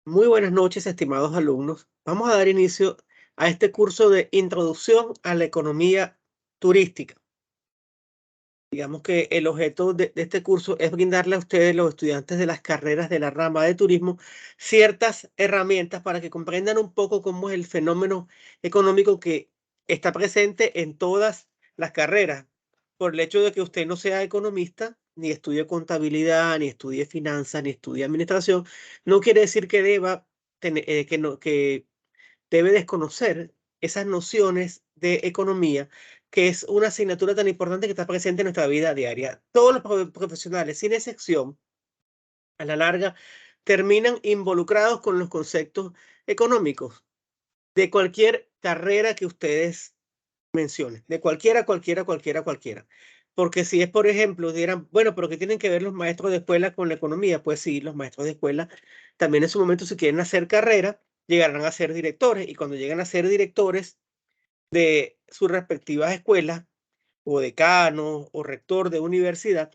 Muy buenas noches, estimados alumnos. Vamos a dar inicio a este curso de Introducción a la Economía Turística. Digamos que el objeto de este curso es brindarle a ustedes, los estudiantes de las carreras de la rama de turismo, ciertas herramientas para que comprendan un poco cómo es el fenómeno económico que está presente en todas las carreras. Por el hecho de que usted no sea economista, ni estudie contabilidad, ni estudie finanzas, ni estudie administración, no quiere decir que que debe desconocer esas nociones de economía, que es una asignatura tan importante que está presente en nuestra vida diaria. Todos los profesionales, sin excepción, a la larga, terminan involucrados con los conceptos económicos de cualquier carrera que ustedes mencionen, de cualquiera. Porque si es, por ejemplo, dirán, bueno, pero ¿qué tienen que ver los maestros de escuela con la economía? Pues sí, los maestros de escuela también en su momento, si quieren hacer carrera, llegarán a ser directores. Y cuando llegan a ser directores de sus respectivas escuelas, o decano, o rector de universidad,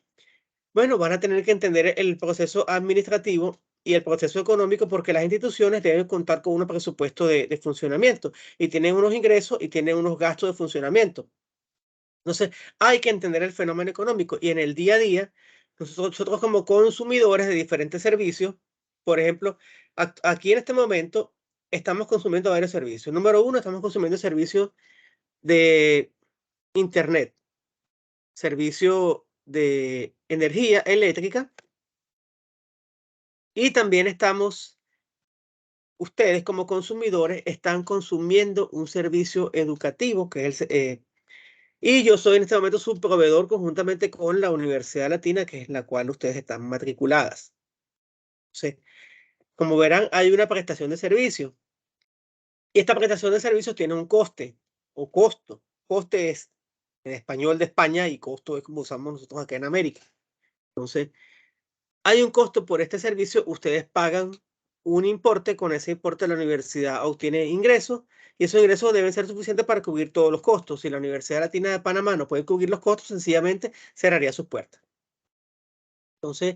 bueno, van a tener que entender el proceso administrativo y el proceso económico, porque las instituciones deben contar con un presupuesto de funcionamiento y tienen unos ingresos y tienen unos gastos de funcionamiento. Entonces, hay que entender el fenómeno económico y en el día a día, nosotros como consumidores de diferentes servicios, por ejemplo, aquí en este momento estamos consumiendo varios servicios. Número uno, estamos consumiendo servicios de Internet, servicio de energía eléctrica, y también ustedes como consumidores están consumiendo un servicio educativo que es y yo soy en este momento su proveedor conjuntamente con la Universidad Latina, que es la cual ustedes están matriculadas. Entonces, como verán, hay una prestación de servicio. Y esta prestación de servicios tiene un coste o costo. Coste es en español de España y costo es como usamos nosotros acá en América. Entonces, hay un costo por este servicio. Ustedes pagan un importe. Con ese importe la universidad obtiene ingresos y esos ingresos deben ser suficientes para cubrir todos los costos. Si la Universidad Latina de Panamá no puede cubrir los costos, sencillamente cerraría sus puertas. Entonces,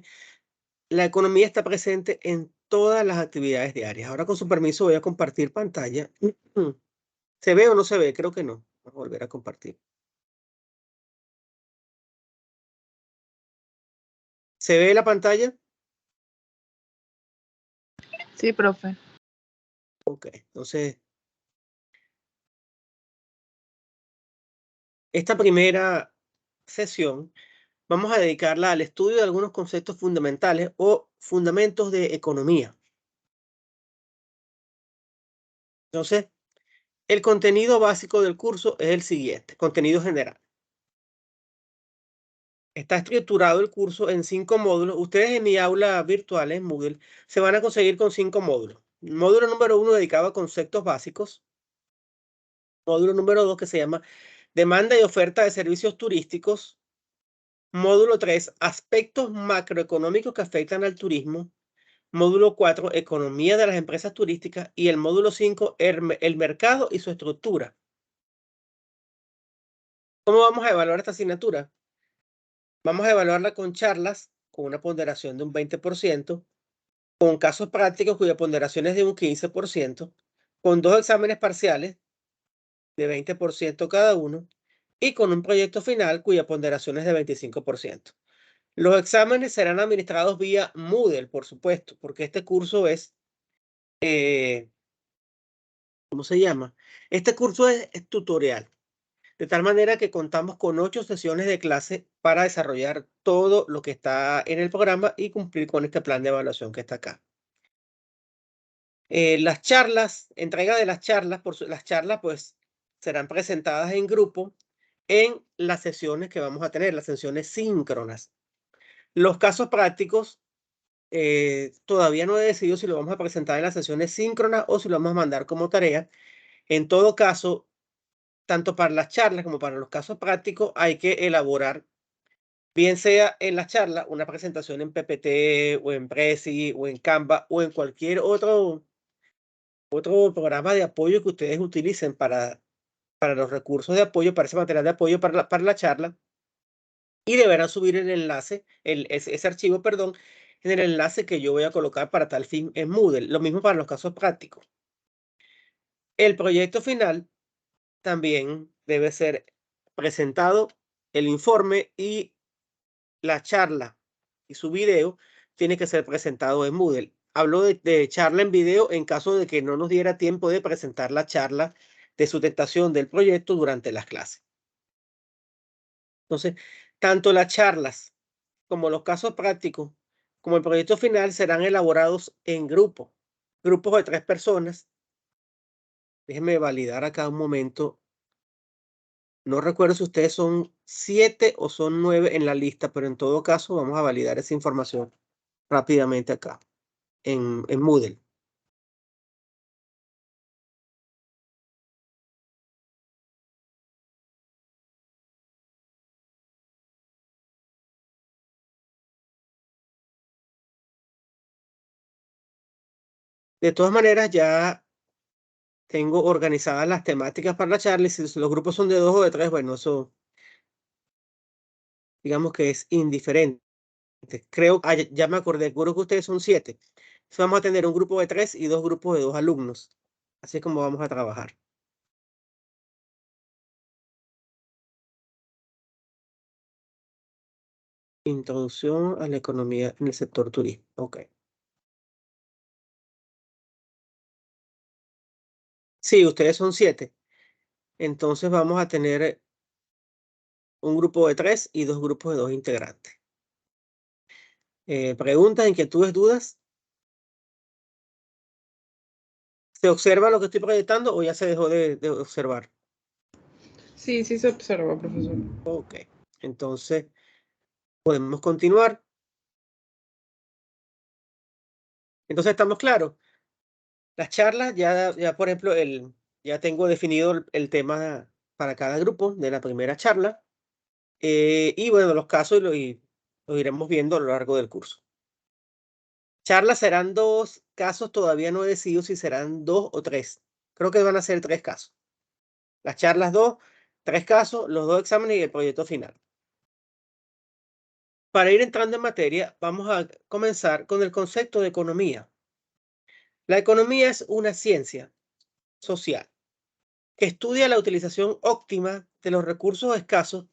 la economía está presente en todas las actividades diarias. Ahora, con su permiso, voy a compartir pantalla. ¿Se ve o no se ve? Creo que no. Vamos a volver a compartir. ¿Se ve la pantalla? Sí, profe. Ok, entonces, esta primera sesión vamos a dedicarla al estudio de algunos conceptos fundamentales o fundamentos de economía. Entonces, el contenido básico del curso es el siguiente, contenido general. Está estructurado el curso en 5 módulos. Ustedes en mi aula virtual en Moodle se van a conseguir con 5 módulos. Módulo número 1 dedicado a conceptos básicos. Módulo número 2 que se llama demanda y oferta de servicios turísticos. Módulo 3, aspectos macroeconómicos que afectan al turismo. Módulo 4, economía de las empresas turísticas. Y el módulo 5, el mercado y su estructura. ¿Cómo vamos a evaluar esta asignatura? Vamos a evaluarla con charlas con una ponderación de un 20%, con casos prácticos cuya ponderación es de un 15%, con 2 exámenes parciales de 20% cada uno y con un proyecto final cuya ponderación es de 25%. Los exámenes serán administrados vía Moodle, por supuesto, porque este curso es, ¿cómo se llama? Este curso es tutorial, de tal manera que contamos con 8 sesiones de clase para desarrollar todo lo que está en el programa y cumplir con este plan de evaluación que está acá. Las charlas, entrega de las charlas, las charlas pues serán presentadas en grupo en las sesiones que vamos a tener, las sesiones síncronas. Los casos prácticos, todavía no he decidido si lo vamos a presentar en las sesiones síncronas o si lo vamos a mandar como tarea. En todo caso, tanto para las charlas como para los casos prácticos, hay que elaborar, bien sea en la charla, una presentación en PPT o en Prezi o en Canva o en cualquier otro programa de apoyo que ustedes utilicen para los recursos de apoyo, para ese material de apoyo para la charla, y deberán subir el enlace, ese archivo, perdón, en el enlace que yo voy a colocar para tal fin en Moodle. Lo mismo para los casos prácticos. El proyecto final también debe ser presentado, el informe y la charla y su video tiene que ser presentado en Moodle. Hablo de charla en video en caso de que no nos diera tiempo de presentar la charla de sustentación del proyecto durante las clases. Entonces, tanto las charlas como los casos prácticos, como el proyecto final, serán elaborados en grupos de 3 personas. Déjenme validar acá un momento. No recuerdo si ustedes son 7 o son 9 en la lista, pero en todo caso vamos a validar esa información rápidamente acá en Moodle. De todas maneras, ya tengo organizadas las temáticas para la charla y si los grupos son de 2 o de 3, bueno, eso digamos que es indiferente. Creo, ya me acordé, creo que ustedes son 7. Entonces vamos a tener un grupo de 3 y 2 grupos de 2 alumnos. Así es como vamos a trabajar. Introducción a la economía en el sector turismo. Ok. Sí, ustedes son 7. Entonces vamos a tener un grupo de 3 y 2 grupos de 2 integrantes. ¿Preguntas, inquietudes, dudas? ¿Se observa lo que estoy proyectando o ya se dejó de observar? Sí, sí se observa, profesor. Ok. Entonces, podemos continuar. Entonces, ¿estamos claros? Las charlas, ya por ejemplo, ya tengo definido el tema para cada grupo de la primera charla. Y bueno, los casos los iremos viendo a lo largo del curso. Charlas serán 2 casos, todavía no he decidido si serán 2 o 3. Creo que van a ser 3 casos. Las charlas 2, 3 casos, los 2 exámenes y el proyecto final. Para ir entrando en materia, vamos a comenzar con el concepto de economía. La economía es una ciencia social que estudia la utilización óptima de los recursos escasos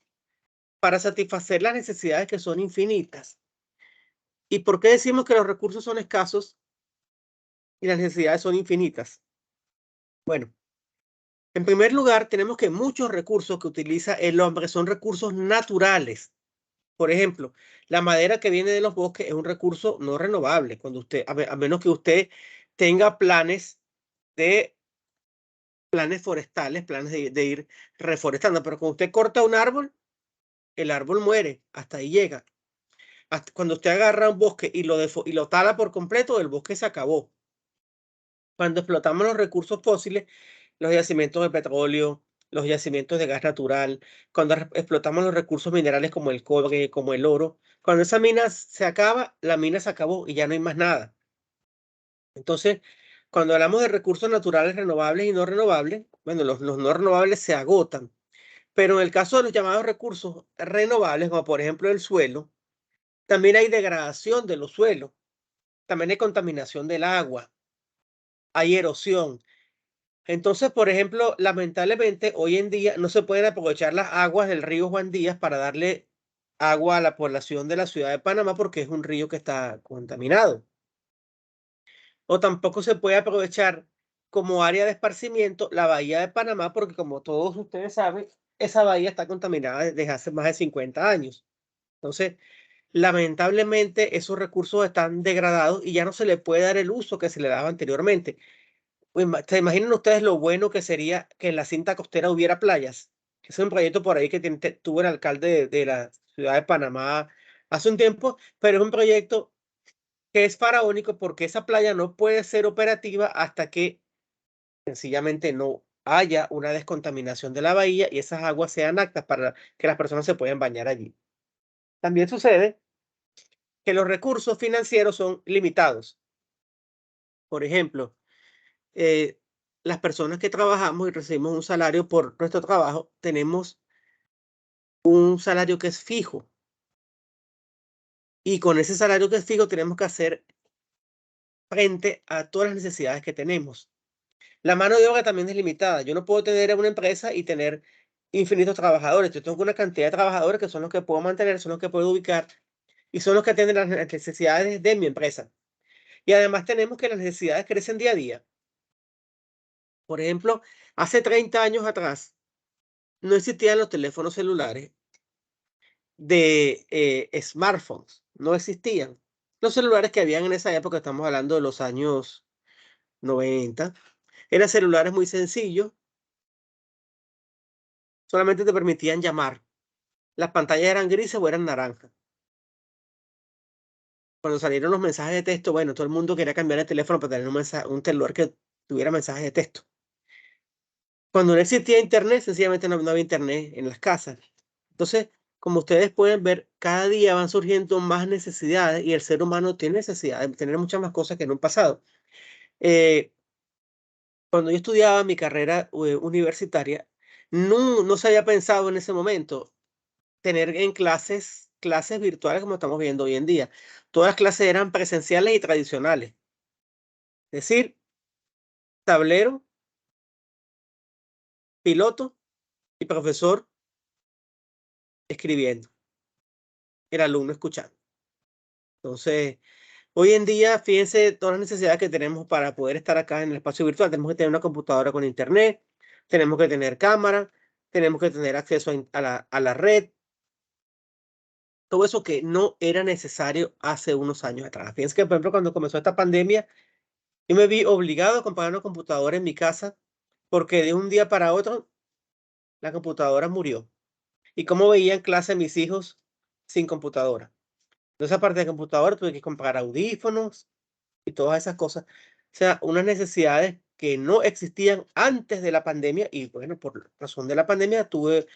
para satisfacer las necesidades que son infinitas. ¿Y por qué decimos que los recursos son escasos y las necesidades son infinitas? Bueno, en primer lugar, tenemos que muchos recursos que utiliza el hombre son recursos naturales. Por ejemplo, la madera que viene de los bosques es un recurso no renovable. Cuando usted, a menos que usted tenga planes forestales, planes de ir reforestando, pero cuando usted corta un árbol, el árbol muere, hasta ahí llega. Cuando usted agarra un bosque y lo tala por completo, el bosque se acabó. Cuando explotamos los recursos fósiles, los yacimientos de petróleo, los yacimientos de gas natural, cuando explotamos los recursos minerales como el cobre, como el oro, cuando esa mina se acaba, la mina se acabó y ya no hay más nada. Entonces, cuando hablamos de recursos naturales renovables y no renovables, bueno, los no renovables se agotan, pero en el caso de los llamados recursos renovables, como por ejemplo el suelo, también hay degradación de los suelos, también hay contaminación del agua, hay erosión. Entonces, por ejemplo, lamentablemente hoy en día no se pueden aprovechar las aguas del río Juan Díaz para darle agua a la población de la ciudad de Panamá porque es un río que está contaminado. O tampoco se puede aprovechar como área de esparcimiento la bahía de Panamá porque como todos ustedes saben, esa bahía está contaminada desde hace más de 50 años. Entonces, lamentablemente esos recursos están degradados y ya no se le puede dar el uso que se le daba anteriormente. Pues, ¿se imaginan ustedes lo bueno que sería que en la cinta costera hubiera playas? Es un proyecto por ahí que tuvo el alcalde de la ciudad de Panamá hace un tiempo, pero es un proyecto que es faraónico porque esa playa no puede ser operativa hasta que sencillamente no haya una descontaminación de la bahía y esas aguas sean aptas para que las personas se puedan bañar allí. También sucede que los recursos financieros son limitados. Por ejemplo, eh, las personas que trabajamos y recibimos un salario por nuestro trabajo, tenemos un salario que es fijo. Y con ese salario que fijo tenemos que hacer frente a todas las necesidades que tenemos. La mano de obra también es limitada. Yo no puedo tener una empresa y tener infinitos trabajadores. Yo tengo una cantidad de trabajadores que son los que puedo mantener, son los que puedo ubicar y son los que atienden las necesidades de mi empresa. Y además tenemos que las necesidades crecen día a día. Por ejemplo, hace 30 años atrás no existían los teléfonos celulares de smartphones, no existían. Los celulares que habían en esa época, estamos hablando de los años 90, eran celulares muy sencillos, solamente te permitían llamar. Las pantallas eran grises o eran naranjas. Cuando salieron los mensajes de texto, bueno, todo el mundo quería cambiar el teléfono para tener un celular que tuviera mensajes de texto. Cuando no existía internet, sencillamente no había internet en las casas. Entonces, como ustedes pueden ver, cada día van surgiendo más necesidades y el ser humano tiene necesidad de tener muchas más cosas que en un pasado. Eh, Cuando yo estudiaba mi carrera universitaria, no se había pensado en ese momento tener en clases virtuales como estamos viendo hoy en día. Todas las clases eran presenciales y tradicionales. Es decir, tablero, piloto y profesor escribiendo, el alumno escuchando. Entonces, hoy en día, fíjense todas las necesidades que tenemos para poder estar acá en el espacio virtual. Tenemos que tener una computadora con internet, tenemos que tener cámara, tenemos que tener acceso a la red, todo eso que no era necesario hace unos años atrás. Fíjense que, por ejemplo, cuando comenzó esta pandemia, yo me vi obligado a comprar una computadora en mi casa porque de un día para otro la computadora murió. ¿Y cómo veía en clase mis hijos sin computadora? Entonces, aparte de computadora, tuve que comprar audífonos y todas esas cosas. O sea, unas necesidades que no existían antes de la pandemia y bueno, por razón de la pandemia tuve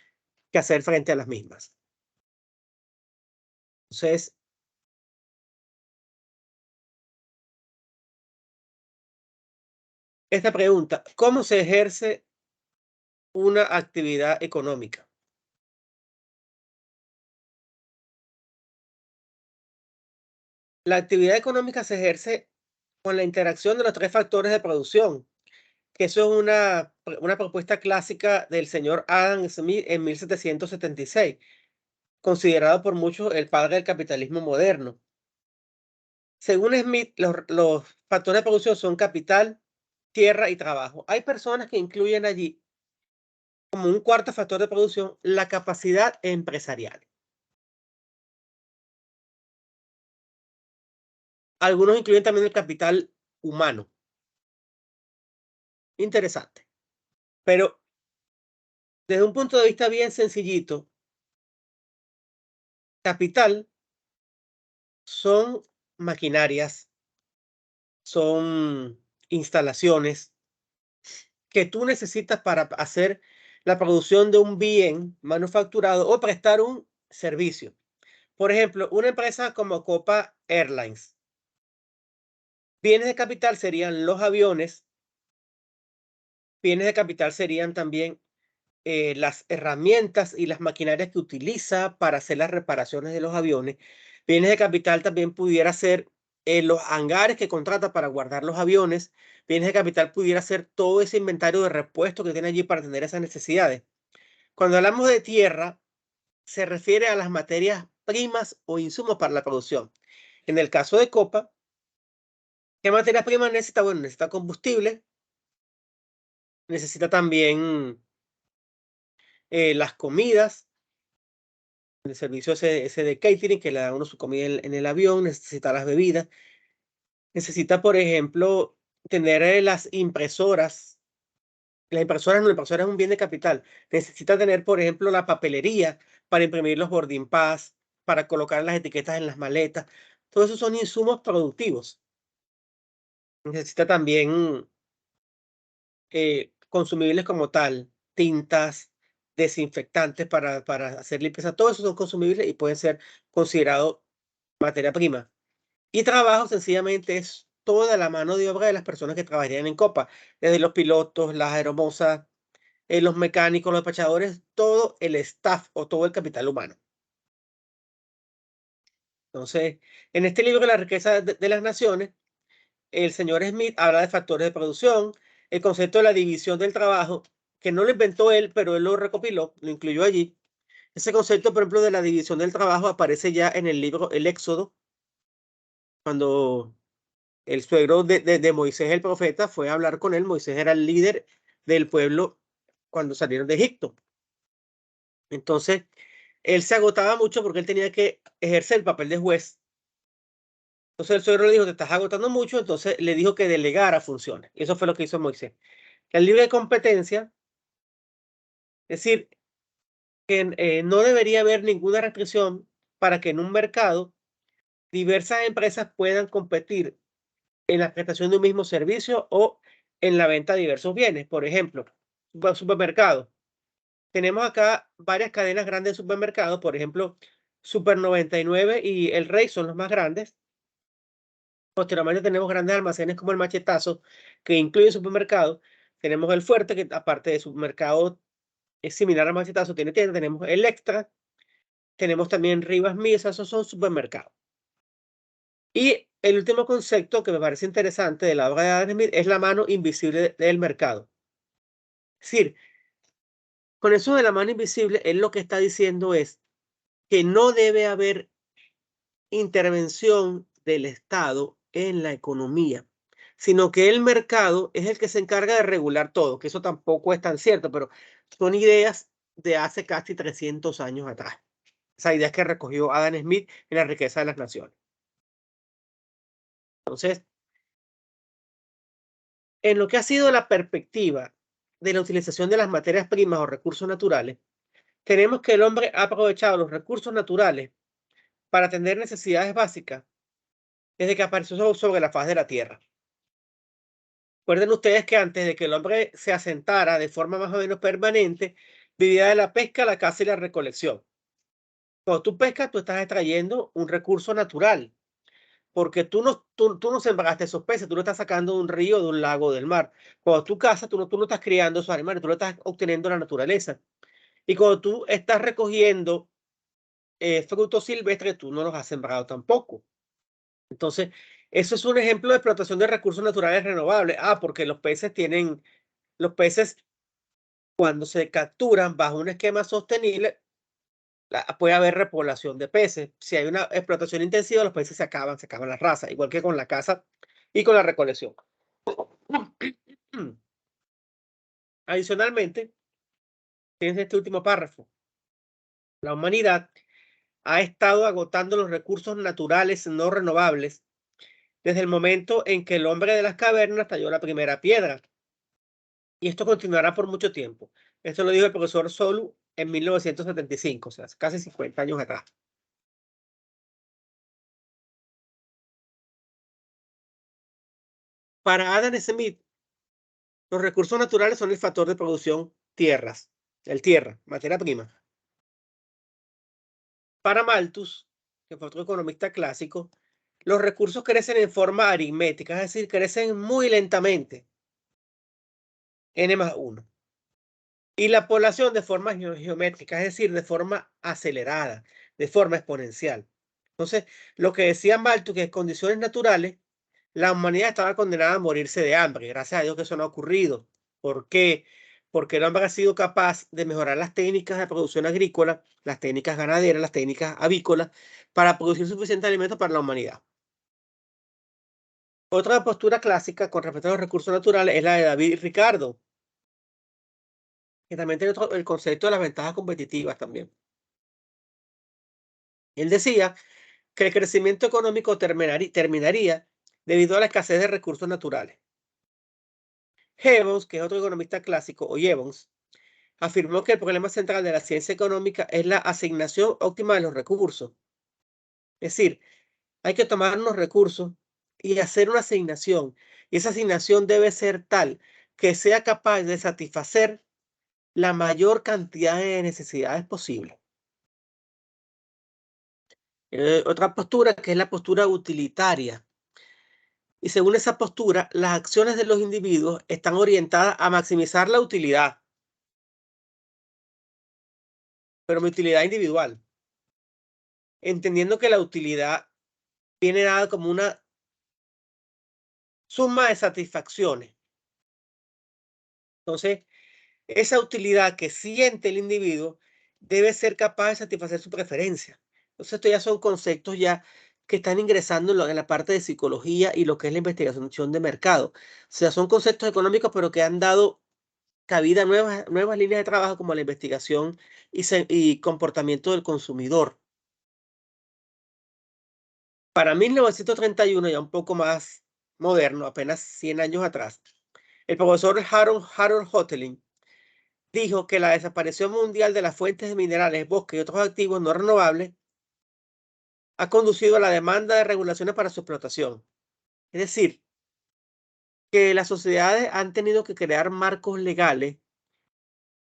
que hacer frente a las mismas. Entonces, esta pregunta, ¿cómo se ejerce una actividad económica? La actividad económica se ejerce con la interacción de los tres factores de producción, que eso es una propuesta clásica del señor Adam Smith en 1776, considerado por muchos el padre del capitalismo moderno. Según Smith, los factores de producción son capital, tierra y trabajo. Hay personas que incluyen allí como un cuarto factor de producción la capacidad empresarial. Algunos incluyen también el capital humano. Interesante. Pero desde un punto de vista bien sencillito, capital son maquinarias, son instalaciones que tú necesitas para hacer la producción de un bien manufacturado o prestar un servicio. Por ejemplo, una empresa como Copa Airlines. Bienes de capital serían los aviones, bienes de capital serían también las herramientas y las maquinarias que utiliza para hacer las reparaciones de los aviones. Bienes de capital también pudiera ser los hangares que contrata para guardar los aviones. Bienes de capital pudiera ser todo ese inventario de repuestos que tiene allí para tener esas necesidades. Cuando hablamos de tierra, se refiere a las materias primas o insumos para la producción. En el caso de Copa, ¿qué materias primas necesita? Bueno, necesita combustible, necesita también las comidas, el servicio ese de catering que le da a uno su comida en el avión, necesita las bebidas, necesita, por ejemplo, tener las impresoras. Las impresoras no, la impresora es un bien de capital. Necesita tener, por ejemplo, la papelería para imprimir los boarding pass, para colocar las etiquetas en las maletas. Todos esos son insumos productivos. Necesita también consumibles como tal, tintas, desinfectantes para hacer limpieza. Todos esos son consumibles y pueden ser considerados materia prima. Y trabajo sencillamente es toda la mano de obra de las personas que trabajarían en Copa, desde los pilotos, las aeromosas, los mecánicos, los despachadores, todo el staff o todo el capital humano. Entonces, en este libro, La riqueza de las naciones, el señor Smith habla de factores de producción, el concepto de la división del trabajo, que no lo inventó él, pero él lo recopiló, lo incluyó allí. Ese concepto, por ejemplo, de la división del trabajo aparece ya en el libro El Éxodo, cuando el suegro de Moisés, el profeta, fue a hablar con él. Moisés era el líder del pueblo cuando salieron de Egipto. Entonces, él se agotaba mucho porque él tenía que ejercer el papel de juez. Entonces el suegro le dijo, te estás agotando mucho, entonces le dijo que delegara funciones. Y eso fue lo que hizo Moisés. La libre competencia, es decir, que no debería haber ninguna restricción para que en un mercado diversas empresas puedan competir en la prestación de un mismo servicio o en la venta de diversos bienes. Por ejemplo, supermercados. Tenemos acá varias cadenas grandes de supermercados, por ejemplo, Super 99 y El Rey son los más grandes. Posteriormente tenemos grandes almacenes como el Machetazo, que incluye supermercados. Tenemos el Fuerte, que aparte de supermercado es similar al Machetazo, tiene tienda. Tenemos el Extra, tenemos también Rivas Misa, esos son supermercados. Y el último concepto que me parece interesante de la obra de Adam Smith es la mano invisible del mercado. Es decir, con eso de la mano invisible, él lo que está diciendo es que no debe haber intervención del Estado en la economía, sino que el mercado es el que se encarga de regular todo, que eso tampoco es tan cierto, pero son ideas de hace casi 300 años atrás. Esa idea que recogió Adam Smith en La riqueza de las naciones. Entonces, en lo que ha sido la perspectiva de la utilización de las materias primas o recursos naturales, tenemos que el hombre ha aprovechado los recursos naturales para atender necesidades básicas desde que apareció sobre la faz de la Tierra. Recuerden ustedes que antes de que el hombre se asentara de forma más o menos permanente, vivía de la pesca, la caza y la recolección. Cuando tú pescas, tú estás extrayendo un recurso natural, porque tú no sembraste esos peces, tú lo estás sacando de un río, de un lago, del mar. Cuando tú cazas, tú no estás criando esos animales, tú lo estás obteniendo de la naturaleza. Y cuando tú estás recogiendo frutos silvestres, tú no los has sembrado tampoco. Entonces, eso es un ejemplo de explotación de recursos naturales renovables. Porque los peces cuando se capturan bajo un esquema sostenible, puede haber repoblación de peces. Si hay una explotación intensiva, los peces se acaban las razas, igual que con la caza y con la recolección. Adicionalmente, tienes este último párrafo. La humanidad ha estado agotando los recursos naturales no renovables desde el momento en que el hombre de las cavernas talló la primera piedra. Y esto continuará por mucho tiempo. Esto lo dijo el profesor Solu en 1975, o sea, casi 50 años atrás. Para Adam Smith, los recursos naturales son el factor de producción tierras, tierra, materia prima. Para Malthus, que fue otro economista clásico, los recursos crecen en forma aritmética, es decir, crecen muy lentamente, n+1. Y la población de forma geométrica, es decir, de forma acelerada, de forma exponencial. Entonces, lo que decía Malthus, que en condiciones naturales, la humanidad estaba condenada a morirse de hambre. Gracias a Dios que eso no ha ocurrido. ¿Por qué? Porque el hombre ha sido capaz de mejorar las técnicas de producción agrícola, las técnicas ganaderas, las técnicas avícolas, para producir suficiente alimento para la humanidad. Otra postura clásica con respecto a los recursos naturales es la de David Ricardo, que también tiene el concepto de las ventajas competitivas también. Él decía que el crecimiento económico terminaría debido a la escasez de recursos naturales. Jevons, que es otro economista clásico, o Jevons, afirmó que el problema central de la ciencia económica es la asignación óptima de los recursos. Es decir, hay que tomar unos recursos y hacer una asignación. Y esa asignación debe ser tal que sea capaz de satisfacer la mayor cantidad de necesidades posible. Otra postura que es la postura utilitaria. Y según esa postura, las acciones de los individuos están orientadas a maximizar la utilidad, pero mi utilidad individual. entendiendo que la utilidad viene dada como una suma de satisfacciones. Entonces, esa utilidad que siente el individuo debe ser capaz de satisfacer su preferencia. Entonces, esto ya son conceptos ya que están ingresando en la parte de psicología y lo que es la investigación de mercado. O sea, son conceptos económicos, pero que han dado cabida a nuevas líneas de trabajo como la investigación y comportamiento del consumidor. Para 1931, ya un poco más moderno, apenas 100 años atrás, el profesor Harold Hotelling dijo que la desaparición mundial de las fuentes de minerales, bosques y otros activos no renovables ha conducido a la demanda de regulaciones para su explotación. Es decir, que las sociedades han tenido que crear marcos legales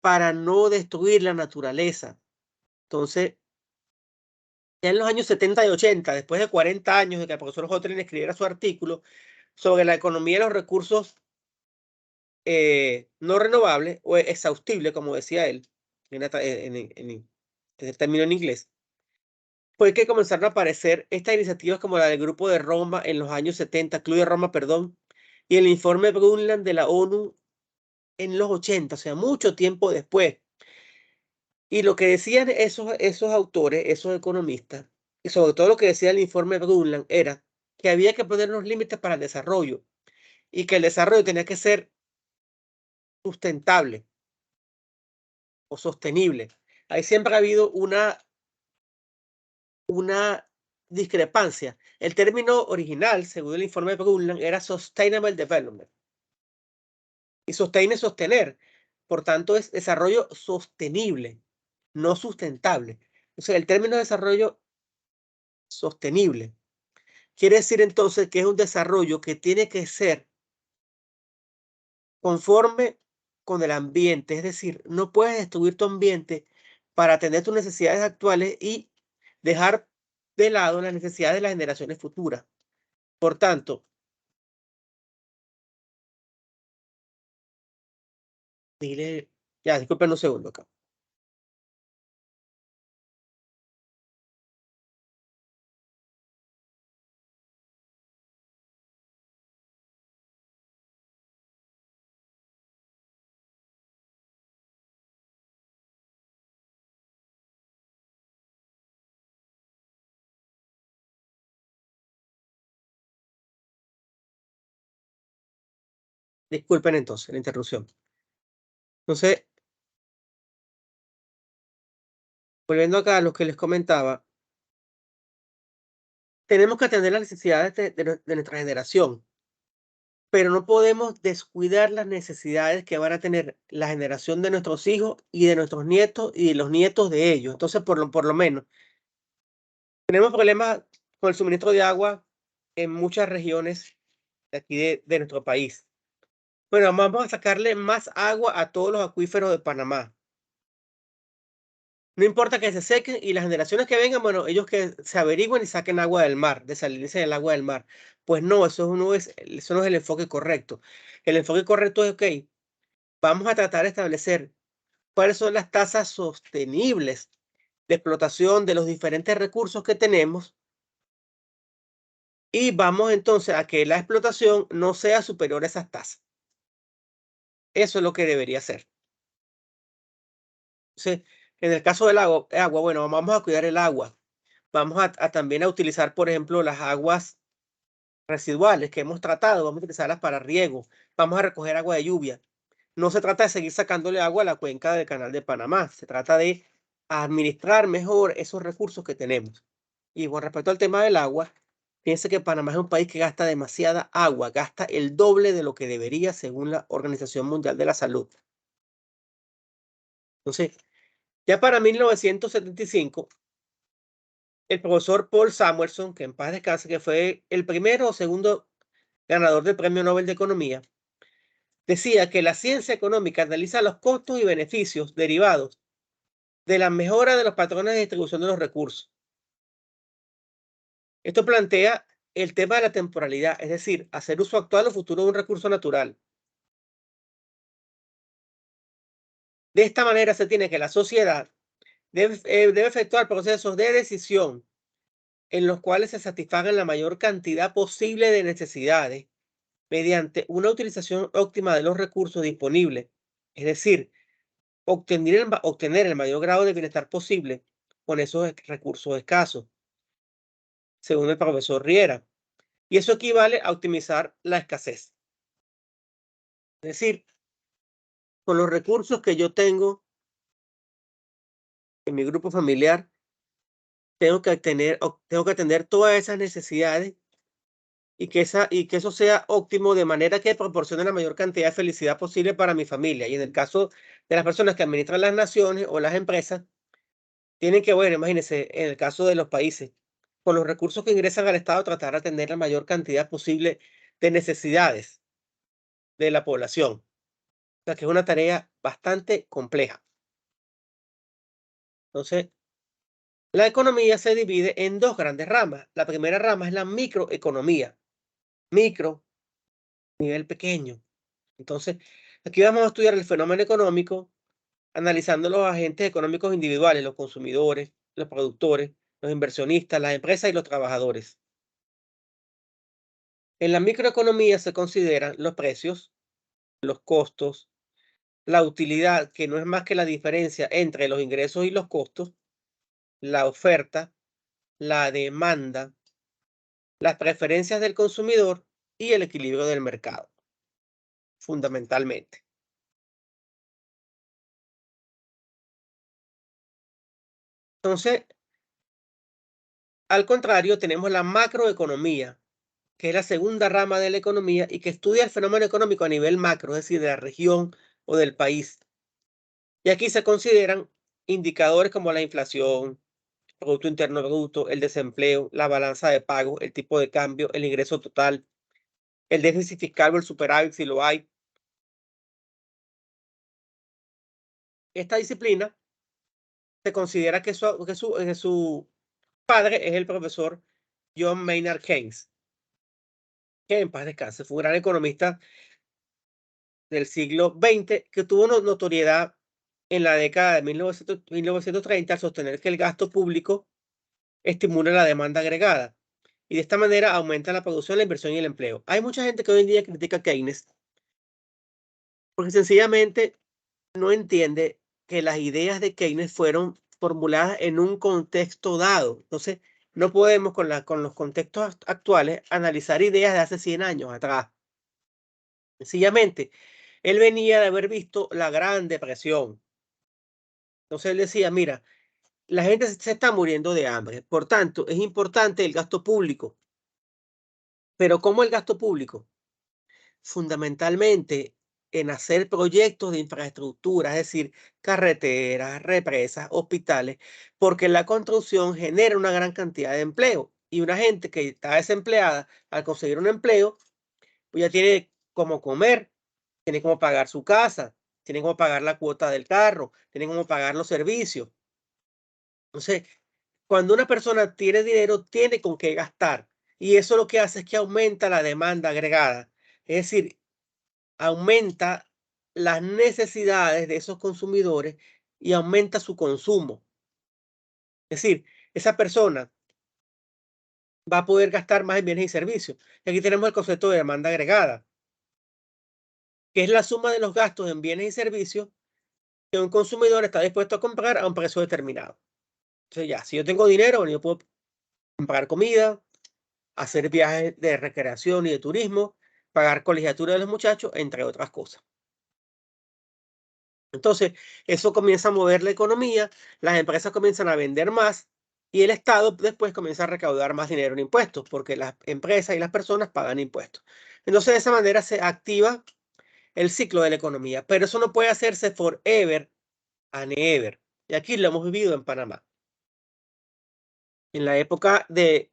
para no destruir la naturaleza. Entonces, ya en los años 70 y 80, después de 40 años de que el profesor Hotelling escribiera su artículo sobre la economía de los recursos no renovables o exhaustibles, como decía él, en el término en inglés, fue que comenzaron a aparecer estas iniciativas como la del Grupo de Roma en los años 70, Club de Roma, perdón, y el informe Brundtland de la ONU en los 80, o sea, mucho tiempo después. Y lo que decían esos autores, esos economistas, y sobre todo lo que decía el informe Brundtland, era que había que poner unos límites para el desarrollo y que el desarrollo tenía que ser sustentable o sostenible. Ahí siempre ha habido una discrepancia. El término original, según el informe de Brundtland, era Sustainable Development. Y sustain es sostener. Por tanto, es desarrollo sostenible, no sustentable. O sea, el término desarrollo sostenible quiere decir entonces que es un desarrollo que tiene que ser conforme con el ambiente. Es decir, no puedes destruir tu ambiente para atender tus necesidades actuales y dejar de lado las necesidades de las generaciones futuras. Por tanto, dile, ya, disculpen un segundo acá. Disculpen entonces la interrupción. Entonces, volviendo acá a lo que les comentaba, tenemos que atender las necesidades de nuestra generación, pero no podemos descuidar las necesidades que van a tener la generación de nuestros hijos y de nuestros nietos y de los nietos de ellos. Entonces, por lo menos, tenemos problemas con el suministro de agua en muchas regiones de aquí de nuestro país. Bueno, vamos a sacarle más agua a todos los acuíferos de Panamá. No importa que se sequen y las generaciones que vengan, bueno, ellos que se averigüen y saquen agua del mar, desalinarse del agua del mar. Pues no, eso no es el enfoque correcto. El enfoque correcto es, ok, vamos a tratar de establecer cuáles son las tasas sostenibles de explotación de los diferentes recursos que tenemos y vamos entonces a que la explotación no sea superior a esas tasas. Eso es lo que debería ser. Entonces, en el caso del agua, bueno, vamos a cuidar el agua. Vamos a también a utilizar, por ejemplo, las aguas residuales que hemos tratado, vamos a utilizarlas para riego, vamos a recoger agua de lluvia. No se trata de seguir sacándole agua a la cuenca del Canal de Panamá, se trata de administrar mejor esos recursos que tenemos. Y con respecto al tema del agua, piense que Panamá es un país que gasta demasiada agua, gasta el doble de lo que debería según la Organización Mundial de la Salud. Entonces, ya para 1975, el profesor Paul Samuelson, que en paz descanse, que fue el primero o segundo ganador del Premio Nobel de Economía, decía que la ciencia económica analiza los costos y beneficios derivados de la mejora de los patrones de distribución de los recursos. Esto plantea el tema de la temporalidad, es decir, hacer uso actual o futuro de un recurso natural. De esta manera se tiene que la sociedad debe efectuar procesos de decisión en los cuales se satisfagan la mayor cantidad posible de necesidades mediante una utilización óptima de los recursos disponibles, es decir, obtener el mayor grado de bienestar posible con esos recursos escasos, según el profesor Riera. Y eso equivale a optimizar la escasez. Es decir, con los recursos que yo tengo en mi grupo familiar, tengo que atender todas esas necesidades y que eso sea óptimo de manera que proporcione la mayor cantidad de felicidad posible para mi familia. Y en el caso de las personas que administran las naciones o las empresas, tienen que, bueno, imagínense, en el caso de los países, con los recursos que ingresan al Estado, tratar de atender la mayor cantidad posible de necesidades de la población. O sea, que es una tarea bastante compleja. Entonces, la economía se divide en dos grandes ramas. La primera rama es la microeconomía. Micro, nivel pequeño. Entonces, aquí vamos a estudiar el fenómeno económico analizando los agentes económicos individuales, los consumidores, los productores, los inversionistas, las empresas y los trabajadores. En la microeconomía se consideran los precios, los costos, la utilidad, que no es más que la diferencia entre los ingresos y los costos, la oferta, la demanda, las preferencias del consumidor y el equilibrio del mercado, fundamentalmente. Entonces, al contrario, tenemos la macroeconomía, que es la segunda rama de la economía y que estudia el fenómeno económico a nivel macro, es decir, de la región o del país. Y aquí se consideran indicadores como la inflación, Producto Interno Bruto, el desempleo, la balanza de pagos, el tipo de cambio, el ingreso total, el déficit fiscal o el superávit si lo hay. Esta disciplina se considera que su padre es el profesor John Maynard Keynes, que en paz descanse, fue un gran economista del siglo XX que tuvo notoriedad en la década de 1930 al sostener que el gasto público estimula la demanda agregada y de esta manera aumenta la producción, la inversión y el empleo. Hay mucha gente que hoy en día critica a Keynes porque sencillamente no entiende que las ideas de Keynes fueron formuladas en un contexto dado. Entonces, no podemos con los contextos actuales analizar ideas de hace 100 años atrás. Sencillamente, él venía de haber visto la Gran Depresión. Entonces él decía, mira, la gente se está muriendo de hambre, por tanto, es importante el gasto público. Pero ¿cómo el gasto público? Fundamentalmente en hacer proyectos de infraestructura, es decir, carreteras, represas, hospitales, porque la construcción genera una gran cantidad de empleo y una gente que está desempleada, al conseguir un empleo, pues ya tiene cómo comer, tiene cómo pagar su casa, tiene cómo pagar la cuota del carro, tiene cómo pagar los servicios. Entonces, cuando una persona tiene dinero, tiene con qué gastar y eso lo que hace es que aumenta la demanda agregada. Es decir, aumenta las necesidades de esos consumidores y aumenta su consumo. Es decir, esa persona va a poder gastar más en bienes y servicios. Y aquí tenemos el concepto de demanda agregada, que es la suma de los gastos en bienes y servicios que un consumidor está dispuesto a comprar a un precio determinado. Entonces ya, si yo tengo dinero, bueno, yo puedo comprar comida, hacer viajes de recreación y de turismo, pagar colegiatura de los muchachos, entre otras cosas. Entonces, eso comienza a mover la economía, las empresas comienzan a vender más y el Estado después comienza a recaudar más dinero en impuestos, porque las empresas y las personas pagan impuestos. Entonces, de esa manera se activa el ciclo de la economía, pero eso no puede hacerse forever and ever. Y aquí lo hemos vivido en Panamá. En la época de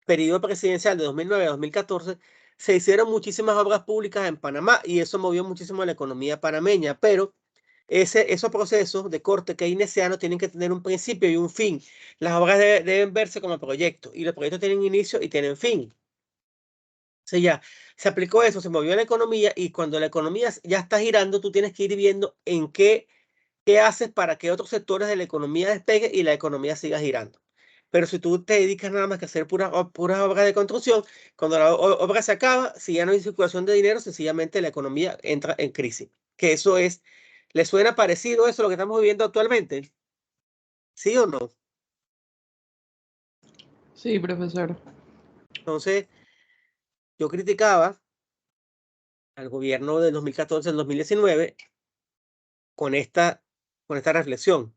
periodo presidencial de 2009 a 2014, se hicieron muchísimas obras públicas en Panamá y eso movió muchísimo la economía panameña, pero esos procesos de corte keynesiano tienen que tener un principio y un fin. Las obras deben verse como proyectos y los proyectos tienen inicio y tienen fin. O sea, ya se aplicó eso, se movió la economía y cuando la economía ya está girando, tú tienes que ir viendo qué haces para que otros sectores de la economía despeguen y la economía siga girando. Pero si tú te dedicas nada más que a hacer puras obras de construcción, cuando la obra se acaba, si ya no hay circulación de dinero, sencillamente la economía entra en crisis. Que eso es, ¿le suena parecido eso a lo que estamos viviendo actualmente? ¿Sí o no? Sí, profesor. Entonces, yo criticaba al gobierno del 2014 al 2019 con esta reflexión.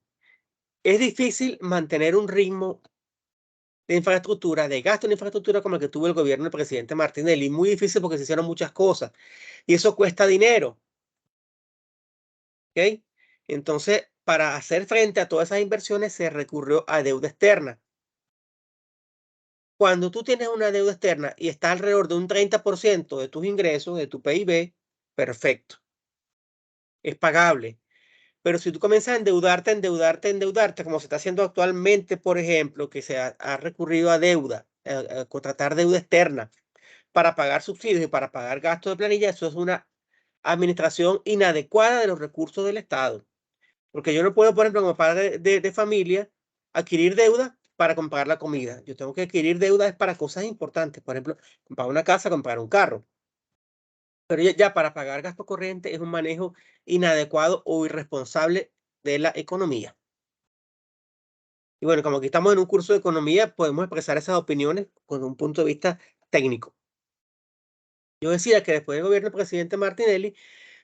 Es difícil mantener un ritmo de infraestructura, de gasto en infraestructura como el que tuvo el gobierno del presidente Martinelli. Muy difícil porque se hicieron muchas cosas y eso cuesta dinero. ¿Ok? Entonces, para hacer frente a todas esas inversiones se recurrió a deuda externa. Cuando tú tienes una deuda externa y está alrededor de un 30% de tus ingresos, de tu PIB, perfecto, es pagable. Pero si tú comienzas a endeudarte, como se está haciendo actualmente, por ejemplo, que se ha recurrido a deuda, a contratar deuda externa para pagar subsidios y para pagar gastos de planilla, eso es una administración inadecuada de los recursos del Estado. Porque yo no puedo, por ejemplo, como padre de familia, adquirir deuda para comprar la comida. Yo tengo que adquirir deuda para cosas importantes, por ejemplo, comprar una casa, comprar un carro. Pero ya para pagar gasto corriente es un manejo inadecuado o irresponsable de la economía. Y bueno, como aquí estamos en un curso de economía, podemos expresar esas opiniones con un punto de vista técnico. Yo decía que después del gobierno del presidente Martinelli,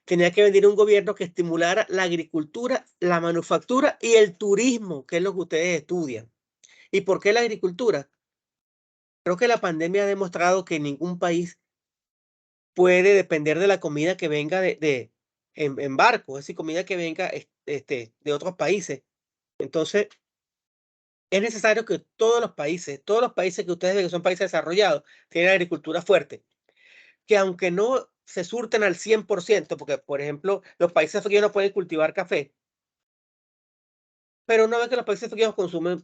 tenía que venir un gobierno que estimulara la agricultura, la manufactura y el turismo, que es lo que ustedes estudian. ¿Y por qué la agricultura? Creo que la pandemia ha demostrado que ningún país puede depender de la comida que venga en barco, es decir, comida que venga de otros países. Entonces, es necesario que todos los países que ustedes ven que son países desarrollados, tienen agricultura fuerte, que aunque no se surten al 100%, porque por ejemplo, los países africanos pueden cultivar café, pero una vez que los países africanos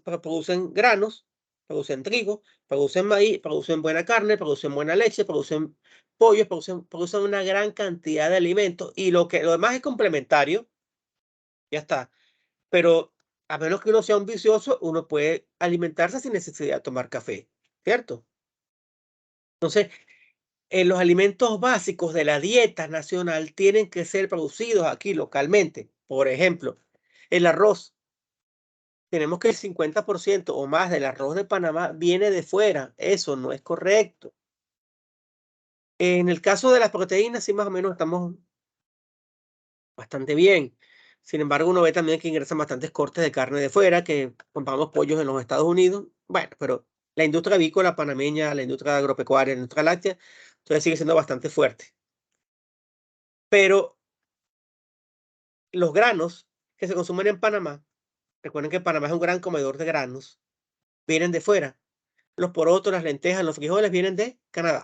producen granos, producen trigo, producen maíz, producen buena carne, producen buena leche, producen pollos, producen una gran cantidad de alimentos y lo demás es complementario, ya está. Pero a menos que uno sea un vicioso, uno puede alimentarse sin necesidad de tomar café, ¿cierto? Entonces, los alimentos básicos de la dieta nacional tienen que ser producidos aquí localmente. Por ejemplo, el arroz. Tenemos que el 50% o más del arroz de Panamá viene de fuera. Eso no es correcto. En el caso de las proteínas, sí más o menos estamos bastante bien. Sin embargo, uno ve también que ingresan bastantes cortes de carne de fuera, que compramos pollos en los Estados Unidos. Bueno, pero la industria avícola panameña, la industria agropecuaria, la industria láctea, todavía sigue siendo bastante fuerte. Pero los granos que se consumen en Panamá, recuerden que Panamá es un gran comedor de granos, vienen de fuera. Los porotos, las lentejas, los frijoles vienen de Canadá.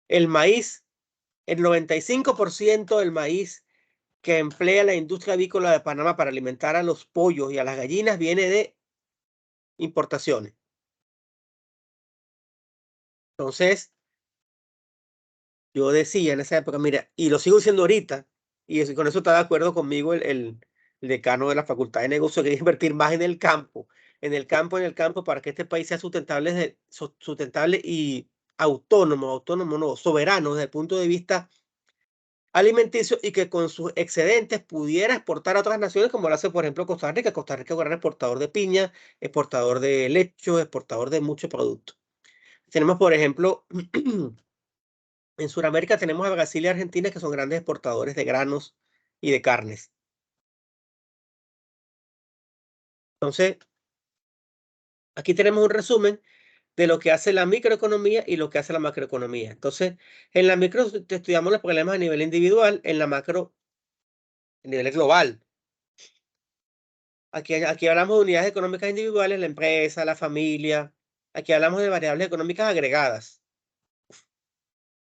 El maíz, el 95% del maíz que emplea la industria avícola de Panamá para alimentar a los pollos y a las gallinas viene de importaciones. Entonces, yo decía en esa época, mira, y lo sigo diciendo ahorita, y con eso está de acuerdo conmigo el decano de la Facultad de Negocios, que hay que invertir más en el campo, para que este país sea sustentable y autónomo no, soberano desde el punto de vista alimenticio y que con sus excedentes pudiera exportar a otras naciones como lo hace, por ejemplo, Costa Rica. Costa Rica es un gran exportador de piña, exportador de leche, exportador de muchos productos. Tenemos, por ejemplo, en Sudamérica tenemos a Brasil y Argentina que son grandes exportadores de granos y de carnes. Entonces, aquí tenemos un resumen de lo que hace la microeconomía y lo que hace la macroeconomía. Entonces, en la micro estudiamos los problemas a nivel individual, en la macro a nivel global. Aquí hablamos de unidades económicas individuales, la empresa, la familia. Aquí hablamos de variables económicas agregadas.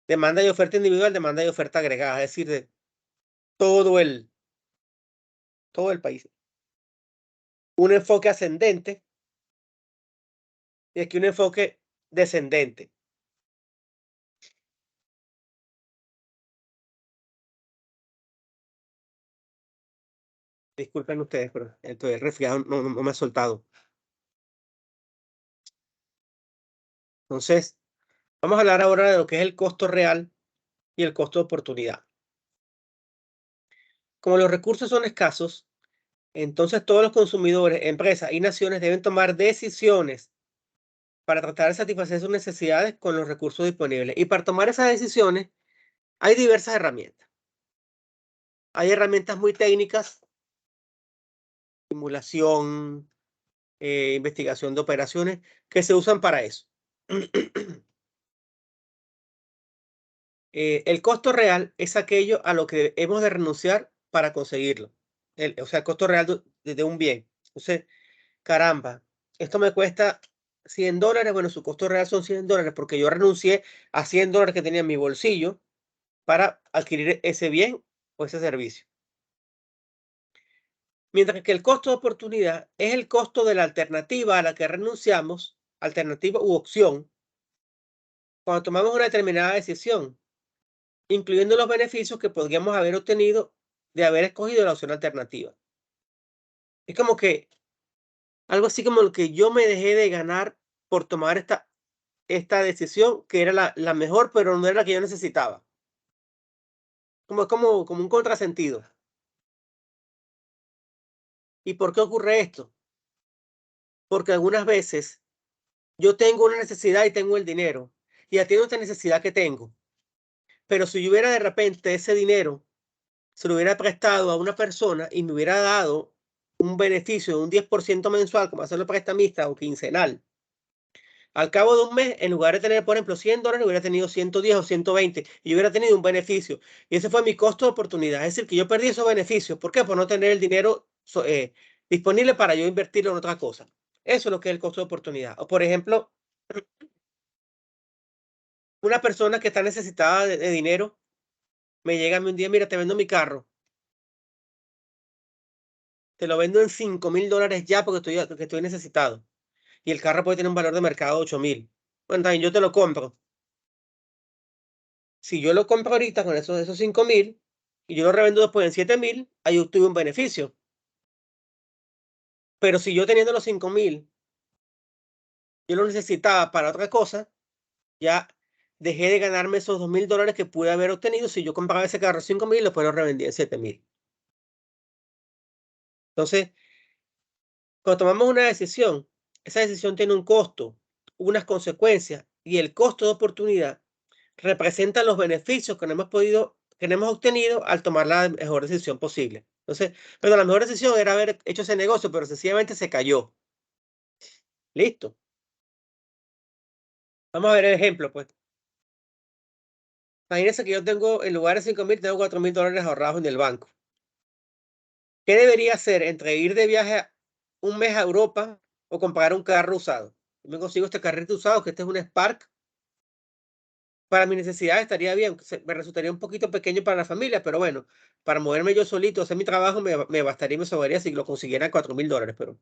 Demanda y oferta individual, demanda y oferta agregada, es decir, de todo todo el país. Un enfoque ascendente y aquí un enfoque descendente. Disculpen ustedes, pero estoy resfriado, no me ha soltado. Entonces, vamos a hablar ahora de lo que es el costo real y el costo de oportunidad. Como los recursos son escasos, entonces todos los consumidores, empresas y naciones deben tomar decisiones para tratar de satisfacer sus necesidades con los recursos disponibles. Y para tomar esas decisiones hay diversas herramientas. Hay herramientas muy técnicas, simulación, investigación de operaciones, que se usan para eso. El costo real es aquello a lo que hemos de renunciar para conseguirlo. O sea, el costo real de un bien. Entonces, caramba, esto me cuesta $100. Bueno, su costo real son $100 porque yo renuncié a $100 que tenía en mi bolsillo para adquirir ese bien o ese servicio. Mientras que el costo de oportunidad es el costo de la alternativa a la que renunciamos, alternativa u opción, cuando tomamos una determinada decisión, incluyendo los beneficios que podríamos haber obtenido de haber escogido la opción alternativa. Es como que algo así como lo que yo me dejé de ganar por tomar esta decisión, que era la mejor, pero no era la que yo necesitaba. Como un contrasentido. ¿Y por qué ocurre esto? Porque algunas veces yo tengo una necesidad y tengo el dinero, y atiendo esta necesidad que tengo. Pero si yo hubiera de repente ese dinero, se lo hubiera prestado a una persona y me hubiera dado un beneficio de un 10% mensual, como hacerlo prestamista o quincenal, al cabo de un mes, en lugar de tener, por ejemplo, $100, hubiera tenido 110 o 120 y yo hubiera tenido un beneficio. Y ese fue mi costo de oportunidad. Es decir, que yo perdí esos beneficios. ¿Por qué? Por no tener el dinero disponible para yo invertirlo en otra cosa. Eso es lo que es el costo de oportunidad. O, por ejemplo, una persona que está necesitada de dinero me llega a mí un día, mira, te vendo mi carro. Te lo vendo en $5,000 ya porque estoy necesitado. Y el carro puede tener un valor de mercado de 8,000. Bueno, también yo te lo compro. Si yo lo compro ahorita con esos 5,000 y yo lo revendo después en 7,000, ahí obtuve un beneficio. Pero si yo teniendo los 5,000, yo lo necesitaba para otra cosa, ya dejé de ganarme esos $2,000 que pude haber obtenido si yo compraba ese carro 5,000 y después lo revendía en 7,000. Entonces, cuando tomamos una decisión, esa decisión tiene un costo, unas consecuencias, y el costo de oportunidad representa los beneficios que hemos obtenido al tomar la mejor decisión posible. Entonces, pero la mejor decisión era haber hecho ese negocio, pero sencillamente se cayó. Listo. Vamos a ver el ejemplo, pues. Imagínense que yo tengo, en lugar de 5,000, tengo $4,000 ahorrados en el banco. ¿Qué debería hacer entre ir de viaje un mes a Europa o comprar un carro usado? Yo me consigo este carrito usado, que este es un Spark. Para mis necesidades estaría bien, me resultaría un poquito pequeño para la familia, pero bueno, para moverme yo solito, hacer mi trabajo, me bastaría y me sobraría si lo consiguiera $4,000, pero...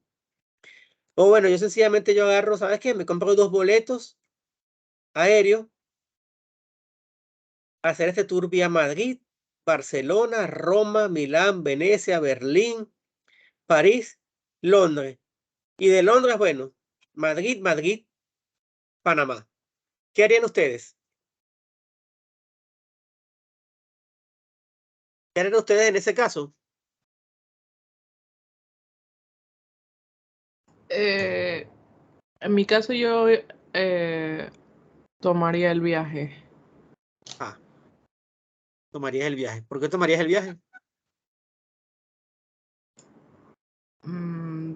O bueno, yo sencillamente yo agarro, ¿sabes qué? Me compro 2 boletos aéreos a hacer este tour vía Madrid, Barcelona, Roma, Milán, Venecia, Berlín, París, Londres. Y de Londres, bueno, Madrid, Panamá. ¿Qué harían ustedes? ¿Qué harían ustedes en ese caso? En mi caso yo tomaría el viaje. Ah, tomarías el viaje. ¿Por qué tomarías el viaje? Mm,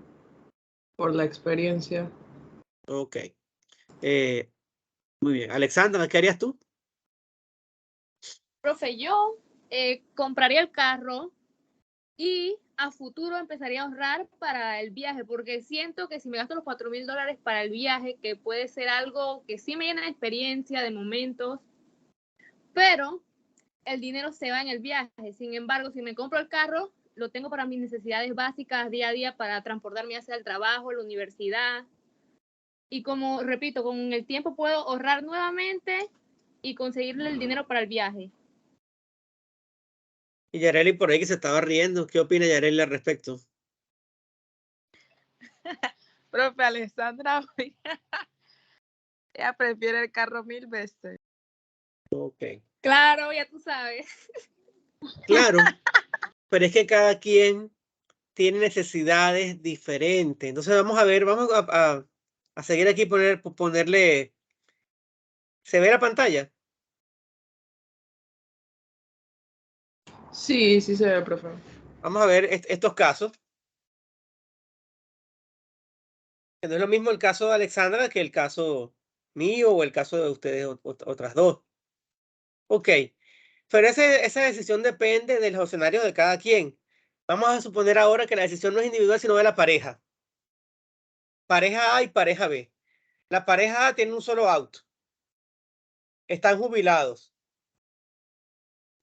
por la experiencia. Ok. Muy bien. Alexandra, ¿qué harías tú? Profe, yo compraría el carro y a futuro empezaría a ahorrar para el viaje, porque siento que si me gasto los $4,000 para el viaje, que puede ser algo que sí me llena de experiencia, de momentos, pero el dinero se va en el viaje. Sin embargo, si me compro el carro, lo tengo para mis necesidades básicas día a día, para transportarme hacia el trabajo, la universidad. Y como repito, con el tiempo puedo ahorrar nuevamente y conseguirle el dinero para el viaje. Y Yareli por ahí que se estaba riendo. ¿Qué opina Yareli al respecto? Profe Alessandra, Ella prefiere el carro 1000 veces. Ok. Claro, ya tú sabes. Claro, pero es que cada quien tiene necesidades diferentes. Entonces vamos a ver, vamos a seguir aquí, ponerle, ¿se ve la pantalla? Sí, sí se ve, profe. Vamos a ver estos casos. No es lo mismo el caso de Alexandra que el caso mío o el caso de ustedes, otras dos. Ok, pero esa decisión depende de los escenarios de cada quien. Vamos a suponer ahora que la decisión no es individual, sino de la pareja. Pareja A y pareja B. La pareja A tiene un solo auto. Están jubilados.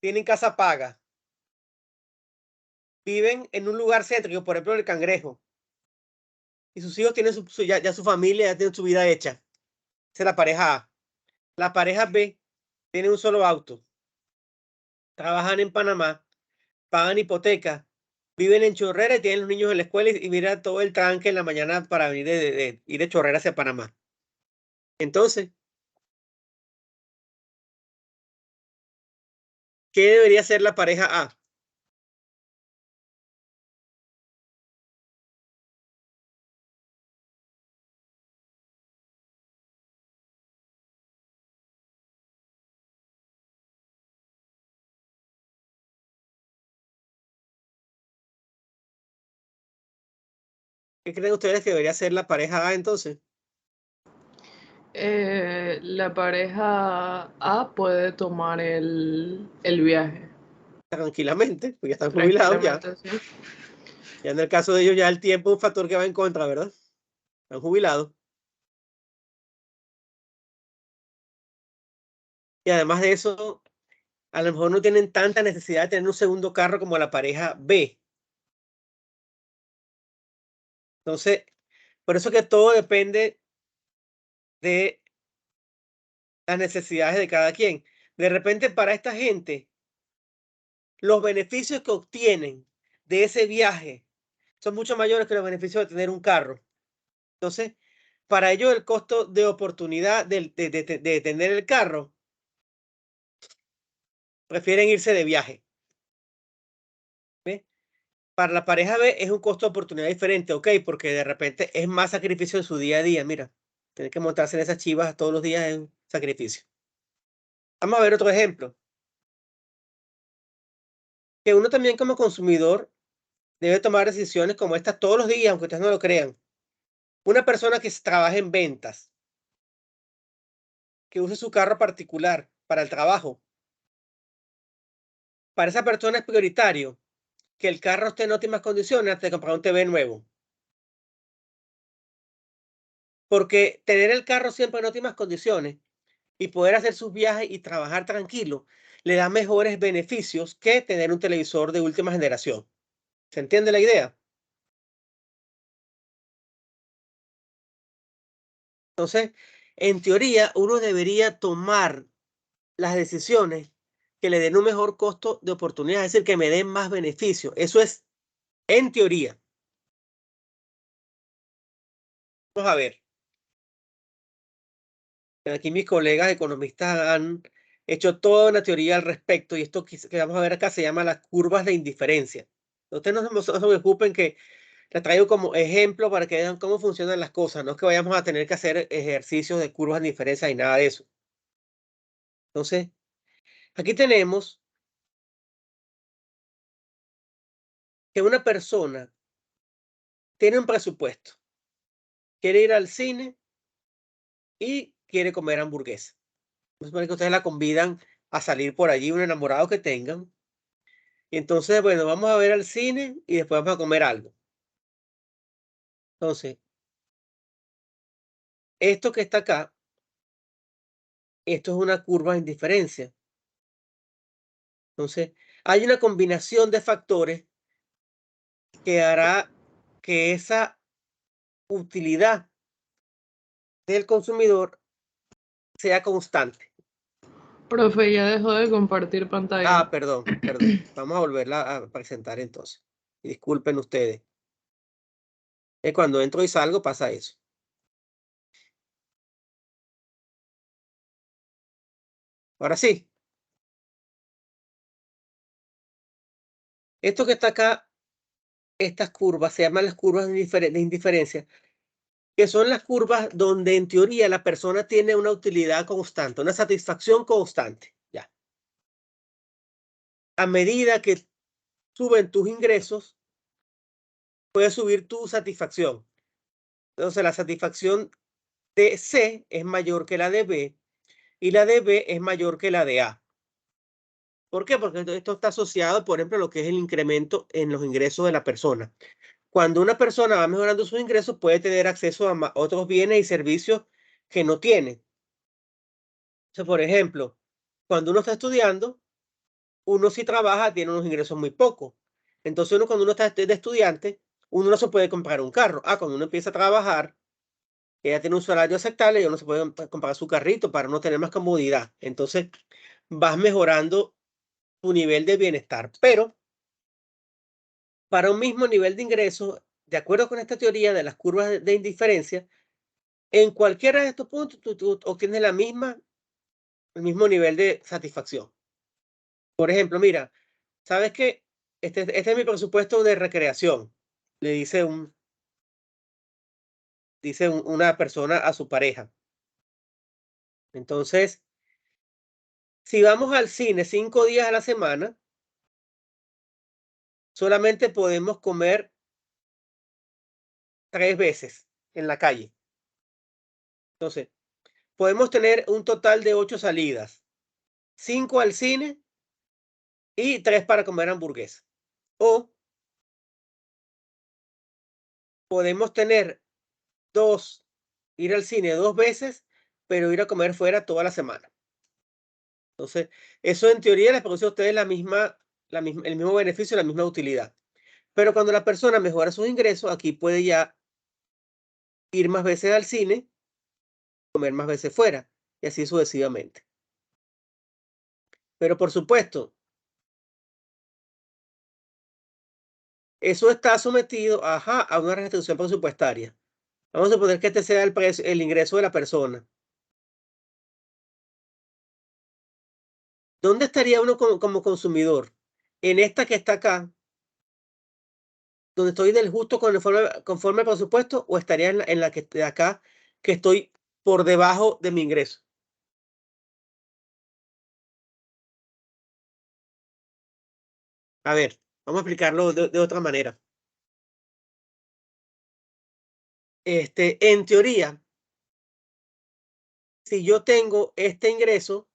Tienen casa paga. Viven en un lugar céntrico, por ejemplo, el Cangrejo. Y sus hijos tienen ya su familia, ya tienen su vida hecha. Esa es la pareja A. La pareja B tiene un solo auto. Trabajan en Panamá, pagan hipoteca, viven en Chorrera y tienen los niños en la escuela y miran todo el tranque en la mañana para venir ir de Chorrera hacia Panamá. Entonces, ¿qué debería ser la pareja A? ¿Qué creen ustedes que debería ser la pareja A entonces? La pareja A puede tomar el viaje. Tranquilamente, pues ya están jubilados ya. Tranquilamente, sí. Ya en el caso de ellos ya el tiempo es un factor que va en contra, ¿verdad? Están jubilados. Y además de eso, a lo mejor no tienen tanta necesidad de tener un segundo carro como la pareja B. Entonces, por eso que todo depende de las necesidades de cada quien. De repente, para esta gente, los beneficios que obtienen de ese viaje son mucho mayores que los beneficios de tener un carro. Entonces, para ellos el costo de oportunidad de tener el carro, prefieren irse de viaje. ¿Ve? Para la pareja B es un costo de oportunidad diferente, ok, porque de repente es más sacrificio en su día a día. Mira, tener que montarse en esas chivas todos los días es un sacrificio. Vamos a ver otro ejemplo. Que uno también como consumidor debe tomar decisiones como estas todos los días, aunque ustedes no lo crean. Una persona que trabaja en ventas, que use su carro particular para el trabajo, para esa persona es prioritario que el carro esté en óptimas condiciones antes de comprar un TV nuevo. Porque tener el carro siempre en óptimas condiciones y poder hacer sus viajes y trabajar tranquilo le da mejores beneficios que tener un televisor de última generación. ¿Se entiende la idea? Entonces, en teoría, uno debería tomar las decisiones que le den un mejor costo de oportunidad, es decir, que me den más beneficio. Eso es en teoría. Vamos a ver. Aquí mis colegas economistas han hecho toda una teoría al respecto y esto que vamos a ver acá se llama las curvas de indiferencia. Ustedes no se preocupen que la traigo como ejemplo para que vean cómo funcionan las cosas. No es que vayamos a tener que hacer ejercicios de curvas de indiferencia y nada de eso. Entonces, aquí tenemos que una persona tiene un presupuesto, quiere ir al cine y quiere comer hamburguesa. Vamos a suponer que ustedes la convidan a salir por allí, un enamorado que tengan. Y entonces, bueno, vamos a ver al cine y después vamos a comer algo. Entonces, esto que está acá, esto es una curva de indiferencia. Entonces, hay una combinación de factores que hará que esa utilidad del consumidor sea constante. Profe, ya dejó de compartir pantalla. Ah, perdón. Vamos a volverla a presentar entonces. Y disculpen ustedes. Cuando entro y salgo pasa eso. Ahora sí. Esto que está acá, estas curvas, se llaman las curvas de indiferencia, que son las curvas donde en teoría la persona tiene una utilidad constante, una satisfacción constante. Ya. A medida que suben tus ingresos, puede subir tu satisfacción. Entonces, la satisfacción de C es mayor que la de B y la de B es mayor que la de A. ¿Por qué? Porque esto está asociado, por ejemplo, a lo que es el incremento en los ingresos de la persona. Cuando una persona va mejorando sus ingresos, puede tener acceso a otros bienes y servicios que no tiene. Entonces, por ejemplo, cuando uno está estudiando, uno si trabaja tiene unos ingresos muy pocos. Entonces, cuando uno está de estudiante, uno no se puede comprar un carro. Cuando uno empieza a trabajar, que ya tiene un salario aceptable, ya uno se puede comprar su carrito para no tener más comodidad. Entonces, vas mejorando tu nivel de bienestar. Pero para un mismo nivel de ingreso, de acuerdo con esta teoría de las curvas de indiferencia, en cualquiera de estos puntos tú obtienes el mismo nivel de satisfacción. Por ejemplo, mira, ¿sabes qué? Este es mi presupuesto de recreación, le dice una persona a su pareja. Entonces, si vamos al cine 5 días a la semana, solamente podemos comer 3 veces en la calle. Entonces, podemos tener un total de 8 salidas, 5 al cine y 3 para comer hamburguesa. O podemos tener ir al cine 2 veces, pero ir a comer fuera toda la semana. Entonces, eso en teoría les produce a ustedes el mismo beneficio, la misma utilidad. Pero cuando la persona mejora sus ingresos, aquí puede ya ir más veces al cine, comer más veces fuera, y así sucesivamente. Pero por supuesto, eso está sometido a una restricción presupuestaria. Vamos a suponer que este sea el ingreso de la persona. ¿Dónde estaría uno como consumidor? ¿En esta que está acá, donde estoy del justo conforme al presupuesto, o estaría en la que de acá, que estoy por debajo de mi ingreso? A ver, vamos a explicarlo de otra manera. En teoría, si yo tengo este ingreso,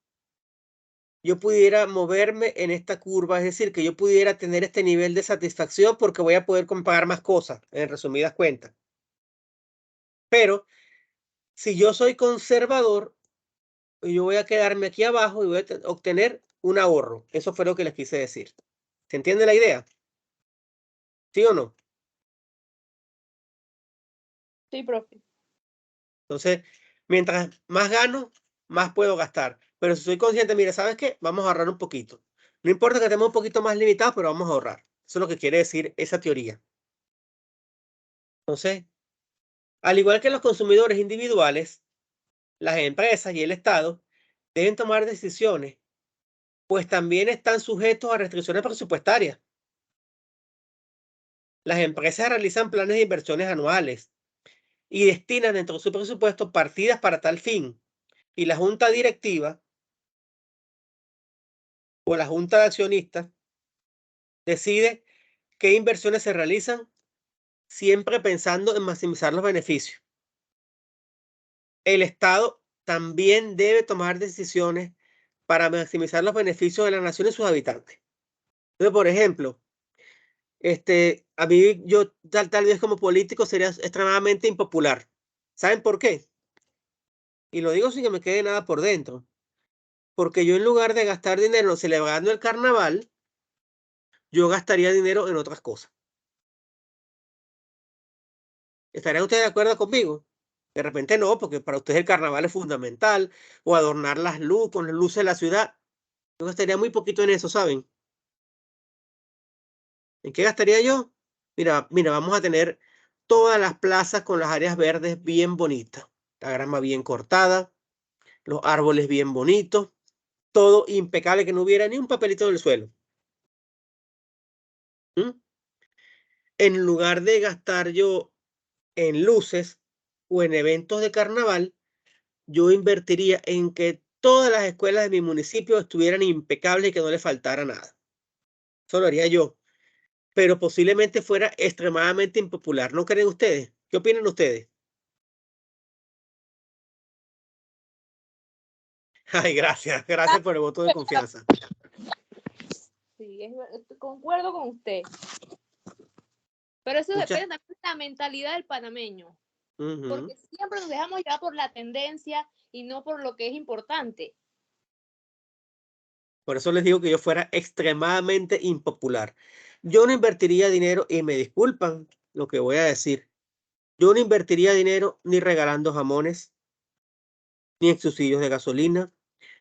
yo pudiera moverme en esta curva, es decir, que yo pudiera tener este nivel de satisfacción porque voy a poder comprar más cosas, en resumidas cuentas. Pero si yo soy conservador, yo voy a quedarme aquí abajo y voy a obtener un ahorro. Eso fue lo que les quise decir. ¿Se entiende la idea? ¿Sí o no? Sí, profe. Entonces, mientras más gano, más puedo gastar. Pero si soy consciente, mira, ¿sabes qué? Vamos a ahorrar un poquito. No importa que estemos un poquito más limitados, pero vamos a ahorrar. Eso es lo que quiere decir esa teoría. Entonces, al igual que los consumidores individuales, las empresas y el Estado deben tomar decisiones, pues también están sujetos a restricciones presupuestarias. Las empresas realizan planes de inversiones anuales y destinan dentro de su presupuesto partidas para tal fin. Y la junta directiva o la junta de accionistas decide qué inversiones se realizan, siempre pensando en maximizar los beneficios. El Estado también debe tomar decisiones para maximizar los beneficios de la nación y sus habitantes. Entonces, por ejemplo, a mí, yo tal vez como político sería extremadamente impopular. ¿Saben por qué? Y lo digo sin que me quede nada por dentro. Porque yo, en lugar de gastar dinero celebrando el carnaval, yo gastaría dinero en otras cosas. ¿Estarían ustedes de acuerdo conmigo? De repente no, porque para ustedes el carnaval es fundamental, o adornar con las luces de la ciudad. Yo gastaría muy poquito en eso, ¿saben? ¿En qué gastaría yo? Mira, vamos a tener todas las plazas con las áreas verdes bien bonitas, la grama bien cortada, los árboles bien bonitos, todo impecable, que no hubiera ni un papelito en el suelo. ¿Mm? En lugar de gastar yo en luces o en eventos de carnaval, yo invertiría en que todas las escuelas de mi municipio estuvieran impecables y que no le faltara nada. Eso lo haría yo, pero posiblemente fuera extremadamente impopular. ¿No creen ustedes? ¿Qué opinan ustedes? Ay, gracias, gracias por el voto de confianza. Sí, concuerdo con usted. Pero eso depende también de la mentalidad del panameño. Porque siempre nos dejamos llevar por la tendencia y no por lo que es importante. Por eso les digo que yo fuera extremadamente impopular. Yo no invertiría dinero, y me disculpan lo que voy a decir, yo no invertiría dinero ni regalando jamones, ni en subsidios de gasolina,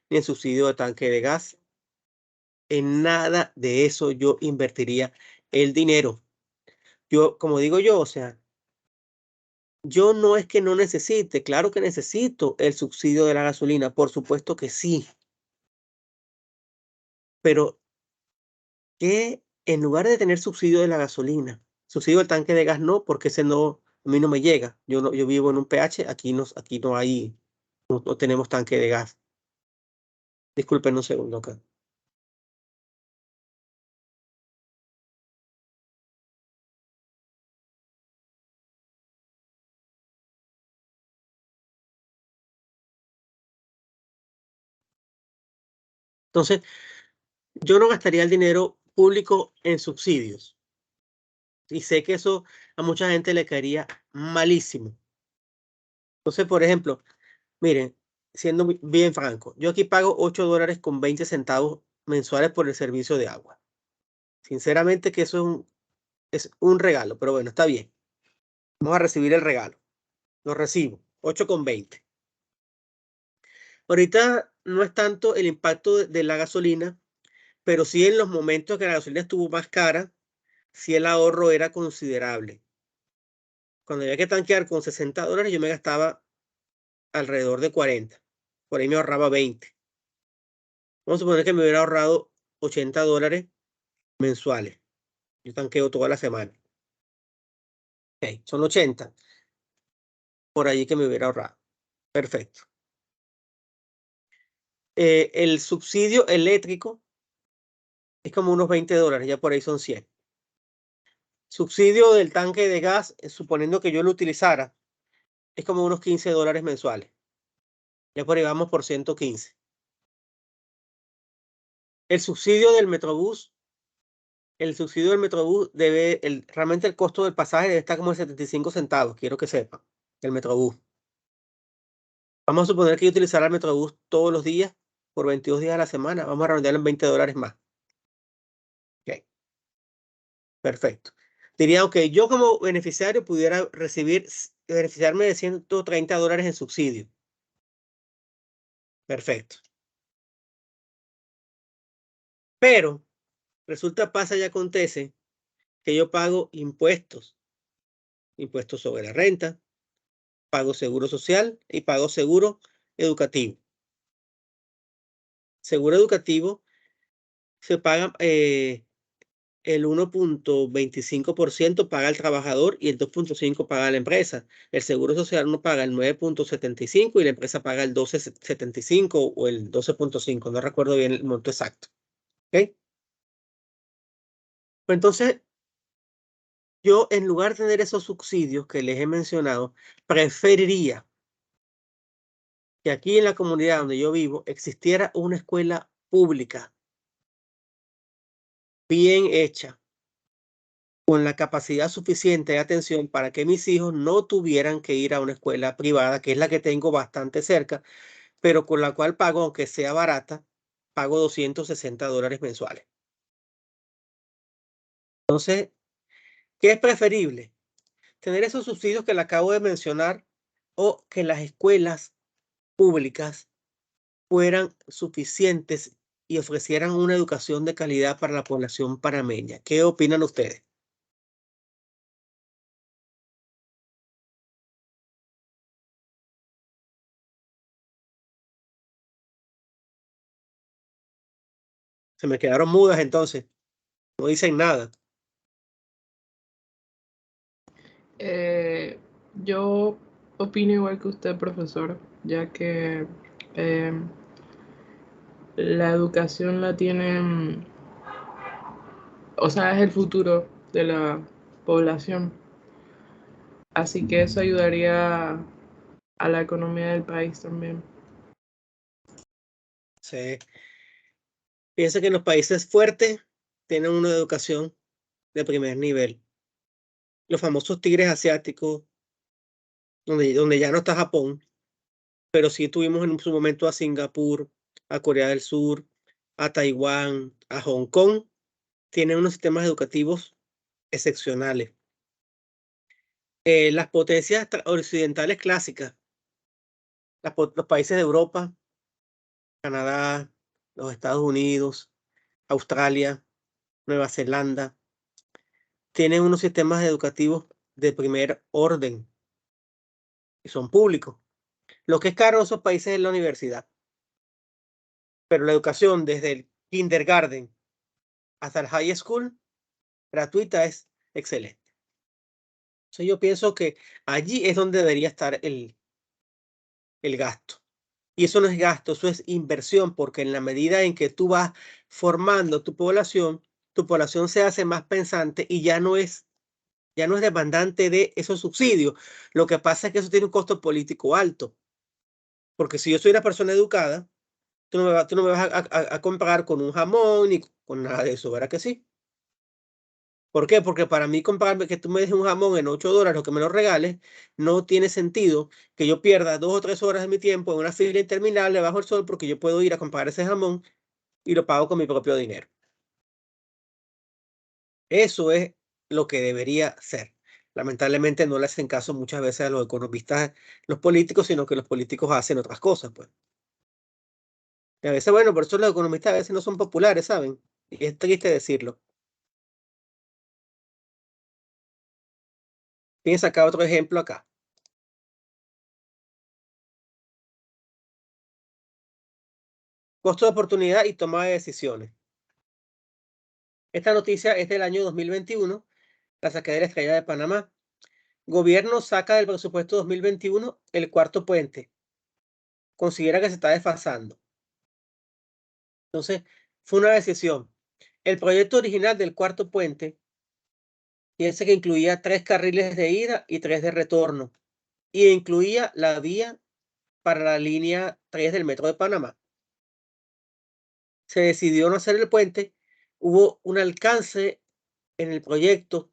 ni en subsidios de tanque de gas. En nada de eso yo invertiría el dinero. Yo, como digo yo, o sea, yo no es que no necesite, claro que necesito el subsidio de la gasolina, por supuesto que sí. Pero que en lugar de tener subsidio de la gasolina, subsidio del tanque de gas no, porque ese no, a mí no me llega. Yo vivo en un PH, aquí no hay, no tenemos tanque de gas. Disculpen un segundo acá. Entonces, yo no gastaría el dinero público en subsidios. Y sé que eso a mucha gente le caería malísimo. Entonces, por ejemplo, miren, siendo bien franco, yo aquí pago $8.20 mensuales por el servicio de agua. Sinceramente que eso es un regalo, pero bueno, está bien. Vamos a recibir el regalo. Lo recibo, 8,20. Ahorita no es tanto el impacto de la gasolina, pero sí en los momentos que la gasolina estuvo más cara, sí el ahorro era considerable. Cuando había que tanquear con $60, yo me gastaba alrededor de 40. Por ahí me ahorraba 20. Vamos a suponer que me hubiera ahorrado $80 mensuales. Yo tanqueo toda la semana. Ok, son 80 por ahí que me hubiera ahorrado. Perfecto. El subsidio eléctrico es como unos $20, ya por ahí son 100. Subsidio del tanque de gas, suponiendo que yo lo utilizara, es como unos $15 mensuales. Ya por ahí vamos por 115. El subsidio del Metrobús, realmente el costo del pasaje debe estar como en 75 centavos, quiero que sepan, el Metrobús. Vamos a suponer que yo utilizara el Metrobús todos los días por 22 días a la semana. Vamos a redondearlo en $20 más. Ok, perfecto. Diría, ok, yo como beneficiario pudiera beneficiarme de $130 en subsidio. Perfecto. Pero resulta, pasa y acontece que yo pago impuestos sobre la renta, pago seguro social y pago seguro educativo. Seguro educativo se paga el 1,25% paga el trabajador y el 2,5% paga la empresa. El seguro social uno paga el 9,75% y la empresa paga el 12,75 o el 12,5%. No recuerdo bien el monto exacto. ¿Ok? Pues entonces, yo en lugar de tener esos subsidios que les he mencionado, preferiría que aquí en la comunidad donde yo vivo existiera una escuela pública bien hecha, con la capacidad suficiente de atención para que mis hijos no tuvieran que ir a una escuela privada, que es la que tengo bastante cerca, pero con la cual pago, aunque sea barata, pago $260 mensuales. Entonces, ¿qué es preferible? Tener esos subsidios que le acabo de mencionar o que las escuelas públicas fueran suficientes y ofrecieran una educación de calidad para la población panameña. ¿Qué opinan ustedes? Se me quedaron mudas entonces. No dicen nada. Yo opino igual que usted, profesor, ya que la educación la tienen, o sea, es el futuro de la población. Así que eso ayudaría a la economía del país también. Sí. Piensa que en los países fuertes tienen una educación de primer nivel. Los famosos tigres asiáticos, donde ya no está Japón, pero sí tuvimos en su momento a Singapur, a Corea del Sur, a Taiwán, a Hong Kong, tienen unos sistemas educativos excepcionales. Las potencias occidentales clásicas, los países de Europa, Canadá, los Estados Unidos, Australia, Nueva Zelanda, tienen unos sistemas educativos de primer orden y son públicos. Lo que es caro en esos países es la universidad, pero la educación desde el kindergarten hasta el high school gratuita es excelente. Entonces yo pienso que allí es donde debería estar el gasto. Y eso no es gasto, eso es inversión, porque en la medida en que tú vas formando tu población se hace más pensante y ya no es demandante de esos subsidios. Lo que pasa es que eso tiene un costo político alto. Porque si yo soy una persona educada, tú no me vas a comprar con un jamón ni con nada de eso, ¿verdad que sí? ¿Por qué? Porque para mí comprarme que tú me dejes un jamón en $8 o que me lo regales, no tiene sentido que yo pierda 2 o 3 horas de mi tiempo en una fila interminable bajo el sol porque yo puedo ir a comprar ese jamón y lo pago con mi propio dinero. Eso es lo que debería ser. Lamentablemente no le hacen caso muchas veces a los economistas, los políticos, sino que los políticos hacen otras cosas, pues. Y a veces, bueno, por eso los economistas a veces no son populares, ¿saben? Y es triste decirlo. Piensa acá otro ejemplo acá. Costo de oportunidad y toma de decisiones. Esta noticia es del año 2021, la saqué de la Estrella de Panamá. Gobierno saca del presupuesto 2021 el cuarto puente. Considera que se está desfasando. Entonces, fue una decisión. El proyecto original del cuarto puente, piensa que incluía 3 carriles de ida y 3 de retorno, y incluía la vía para la línea 3 del Metro de Panamá. Se decidió no hacer el puente, hubo un alcance en el proyecto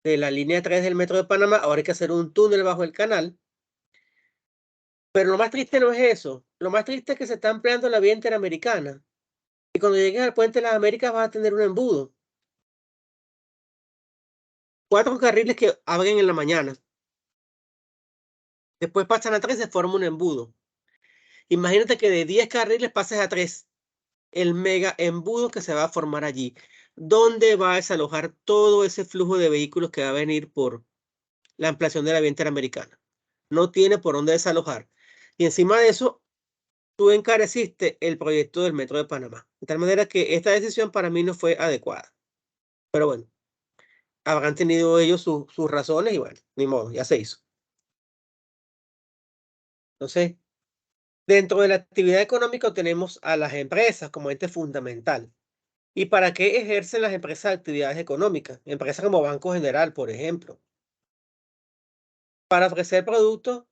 de la línea 3 del Metro de Panamá, ahora hay que hacer un túnel bajo el canal. Pero lo más triste no es eso, lo más triste es que se está ampliando la vía interamericana. Y cuando llegues al Puente de las Américas vas a tener un embudo. 4 carriles que abren en la mañana. Después pasan a 3, se forma un embudo. Imagínate que de 10 carriles pases a 3. El mega embudo que se va a formar allí. ¿Dónde va a desalojar todo ese flujo de vehículos que va a venir por la ampliación de la vía interamericana? No tiene por dónde desalojar. Y encima de eso, tú encareciste el proyecto del Metro de Panamá. De tal manera que esta decisión para mí no fue adecuada. Pero bueno, habrán tenido ellos sus razones y bueno, ni modo, ya se hizo. Entonces, dentro de la actividad económica tenemos a las empresas como ente fundamental. ¿Y para qué ejercen las empresas actividades económicas? Empresas como Banco General, por ejemplo. Para ofrecer productos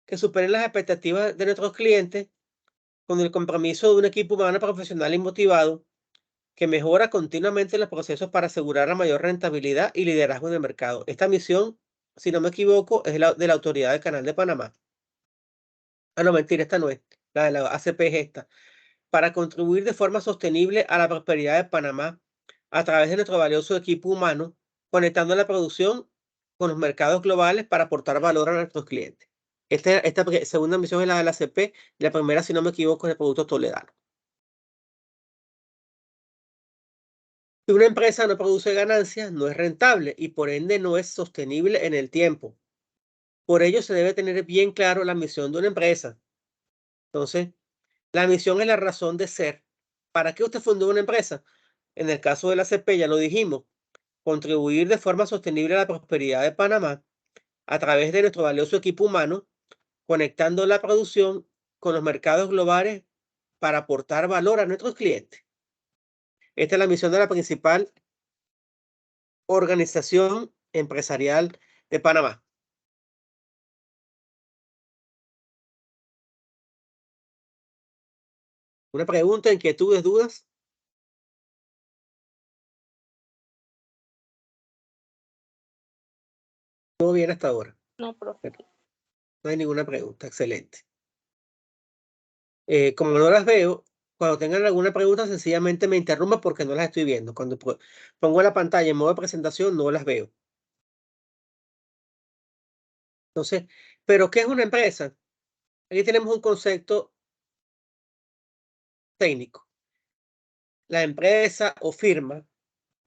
que superen las expectativas de nuestros clientes con el compromiso de un equipo humano profesional y motivado que mejora continuamente los procesos para asegurar la mayor rentabilidad y liderazgo en el mercado. Esta misión, si no me equivoco, es de la Autoridad del Canal de Panamá. Ah, no, mentira, esta no es. La de la ACP es esta. Para contribuir de forma sostenible a la prosperidad de Panamá a través de nuestro valioso equipo humano, conectando la producción con los mercados globales para aportar valor a nuestros clientes. Esta segunda misión es la de la ACP, y la primera, si no me equivoco, es el producto toledano. Si una empresa no produce ganancias, no es rentable y por ende no es sostenible en el tiempo. Por ello se debe tener bien claro la misión de una empresa. Entonces, la misión es la razón de ser ¿para qué usted fundó una empresa? En el caso de la ACP, ya lo dijimos, contribuir de forma sostenible a la prosperidad de Panamá a través de nuestro valioso equipo humano, conectando la producción con los mercados globales para aportar valor a nuestros clientes. Esta es la misión de la principal organización empresarial de Panamá. ¿Una pregunta, inquietudes, dudas? Todo bien hasta ahora. No, profe. No hay ninguna pregunta. Excelente. Como no las veo, cuando tengan alguna pregunta, sencillamente me interrumpa porque no las estoy viendo. Cuando pongo la pantalla en modo de presentación, no las veo. Entonces, ¿pero qué es una empresa? Aquí tenemos un concepto técnico. La empresa o firma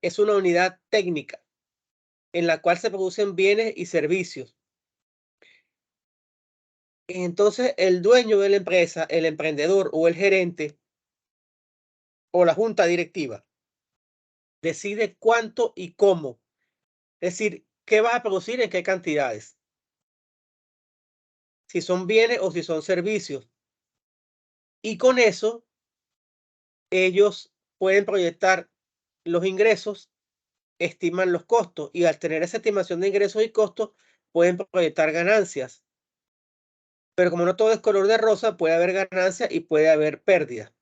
es una unidad técnica en la cual se producen bienes y servicios. Entonces, el dueño de la empresa, el emprendedor o el gerente o la junta directiva decide cuánto y cómo. Es decir, qué vas a producir, en qué cantidades. Si son bienes o si son servicios. Y con eso, ellos pueden proyectar los ingresos, estiman los costos y al tener esa estimación de ingresos y costos, pueden proyectar ganancias. Pero como no todo es color de rosa, puede haber ganancias y puede haber pérdidas.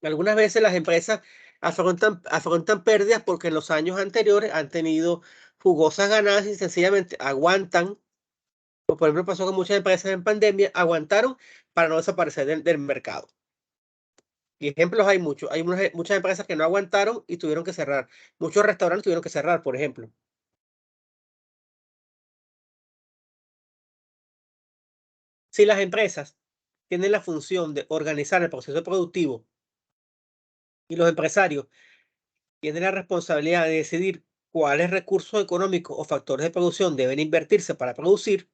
Algunas veces las empresas afrontan pérdidas porque en los años anteriores han tenido jugosas ganancias y sencillamente aguantan. Por ejemplo, pasó con muchas empresas en pandemia, aguantaron para no desaparecer del mercado. Y ejemplos hay muchos. Hay muchas empresas que no aguantaron y tuvieron que cerrar. Muchos restaurantes tuvieron que cerrar, por ejemplo. Si las empresas tienen la función de organizar el proceso productivo y los empresarios tienen la responsabilidad de decidir cuáles recursos económicos o factores de producción deben invertirse para producir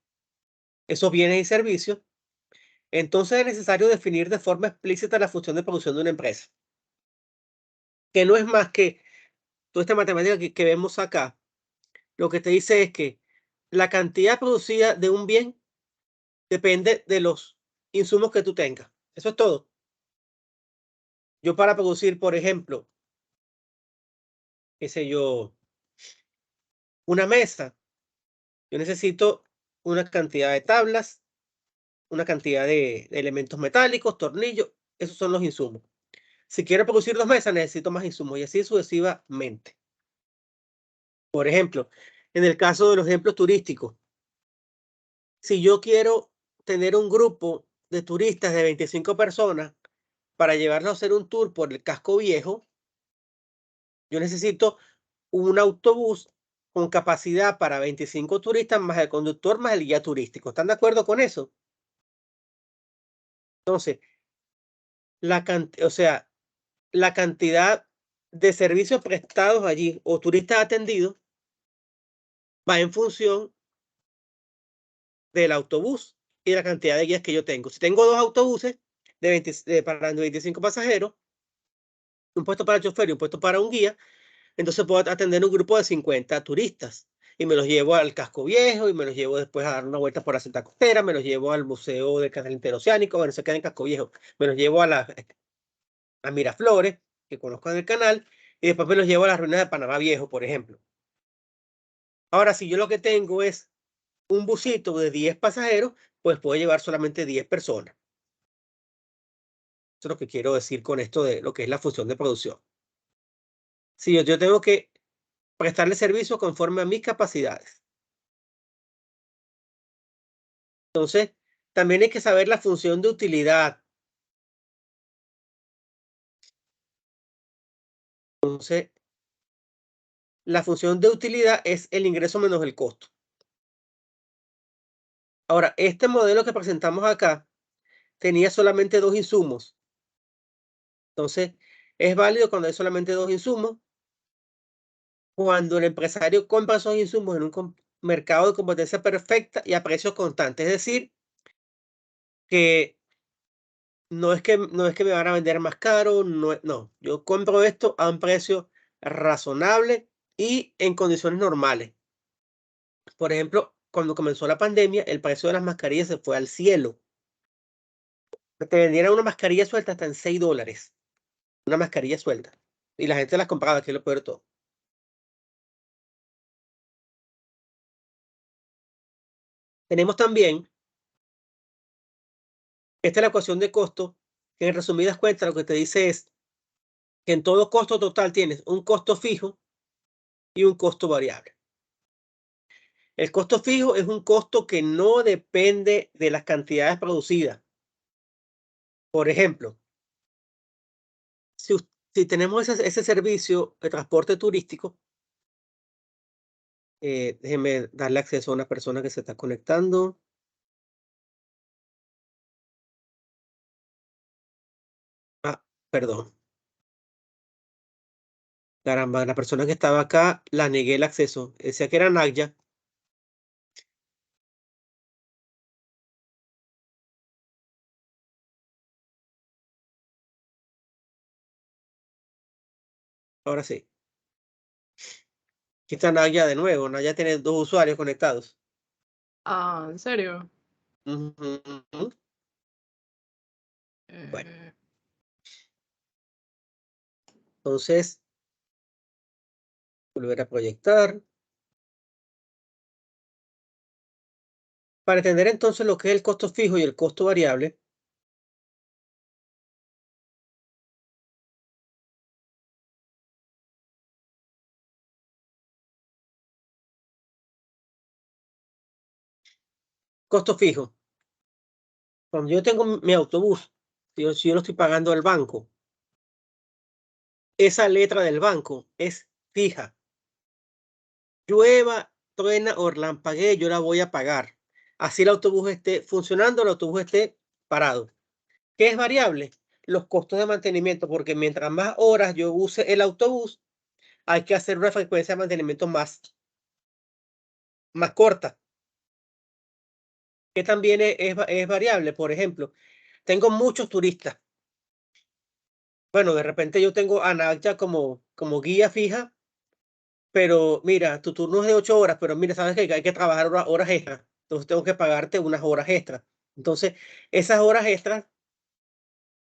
esos bienes y servicios, entonces es necesario definir de forma explícita la función de producción de una empresa, que no es más que toda esta matemática que vemos acá. Lo que te dice es que la cantidad producida de un bien depende de los insumos que tú tengas. Eso es todo. Yo para producir, por ejemplo, qué sé yo, una mesa, yo necesito una cantidad de tablas, una cantidad de elementos metálicos, tornillos, esos son los insumos. Si quiero producir 2 mesas, necesito más insumos y así sucesivamente. Por ejemplo, en el caso de los ejemplos turísticos, si yo quiero tener un grupo de turistas de 25 personas para llevarlos a hacer un tour por el casco viejo, yo necesito un autobús con capacidad para 25 turistas más el conductor más el guía turístico. ¿Están de acuerdo con eso? Entonces, la cantidad de servicios prestados allí o turistas atendidos va en función del autobús y la cantidad de guías que yo tengo. Si tengo 2 autobuses para 25 pasajeros, un puesto para el chofer y un puesto para un guía, entonces puedo atender un grupo de 50 turistas y me los llevo al casco viejo y me los llevo después a dar una vuelta por la Santa Costera, me los llevo al Museo del Canal Interoceánico, bueno, se queda en casco viejo, me los llevo a Miraflores, que conozco en el canal, y después me los llevo a las ruinas de Panamá Viejo, por ejemplo. Ahora, si yo lo que tengo es un busito de 10 pasajeros, pues puedo llevar solamente 10 personas. Eso es lo que quiero decir con esto de lo que es la función de producción. Si yo tengo que prestarle servicio conforme a mis capacidades. Entonces, también hay que saber la función de utilidad. Entonces, la función de utilidad es el ingreso menos el costo. Ahora, este modelo que presentamos acá tenía solamente 2 insumos. Entonces, es válido cuando hay solamente 2 insumos. Cuando el empresario compra esos insumos en un mercado de competencia perfecta y a precios constantes. Es decir, que no es que me van a vender más caro, no, yo compro esto a un precio razonable y en condiciones normales. Por ejemplo, cuando comenzó la pandemia, el precio de las mascarillas se fue al cielo. Te vendieran una mascarilla suelta hasta en $6, una mascarilla suelta. Y la gente las compraba, que es lo peor de todo. Tenemos también, esta es la ecuación de costo, que en resumidas cuentas lo que te dice es que en todo costo total tienes un costo fijo y un costo variable. El costo fijo es un costo que no depende de las cantidades producidas. Por ejemplo, si tenemos ese servicio de transporte turístico, déjenme darle acceso a una persona que se está conectando. Ah, perdón. Caramba, la persona que estaba acá la negué el acceso. Decía que era Naya. Ahora sí. Aquí está Naya de nuevo. Naya tiene 2 usuarios conectados. Ah, ¿en serio? Ujú. Bueno, Eh, entonces, volver a proyectar. Para entender entonces lo que es el costo fijo y el costo variable, costo fijo. Cuando yo tengo mi autobús, si yo lo estoy pagando al banco, esa letra del banco es fija. Llueva, truena o relampaguee, yo la voy a pagar. Así el autobús esté funcionando, el autobús esté parado. ¿Qué es variable? Los costos de mantenimiento, porque mientras más horas yo use el autobús, hay que hacer una frecuencia de mantenimiento más corta, que también es variable. Por ejemplo, tengo muchos turistas. Bueno, de repente yo tengo a Nagja como guía fija, pero mira, tu turno es de 8 horas, pero mira, sabes que hay que trabajar horas extras. Entonces tengo que pagarte unas horas extras. Entonces, esas horas extras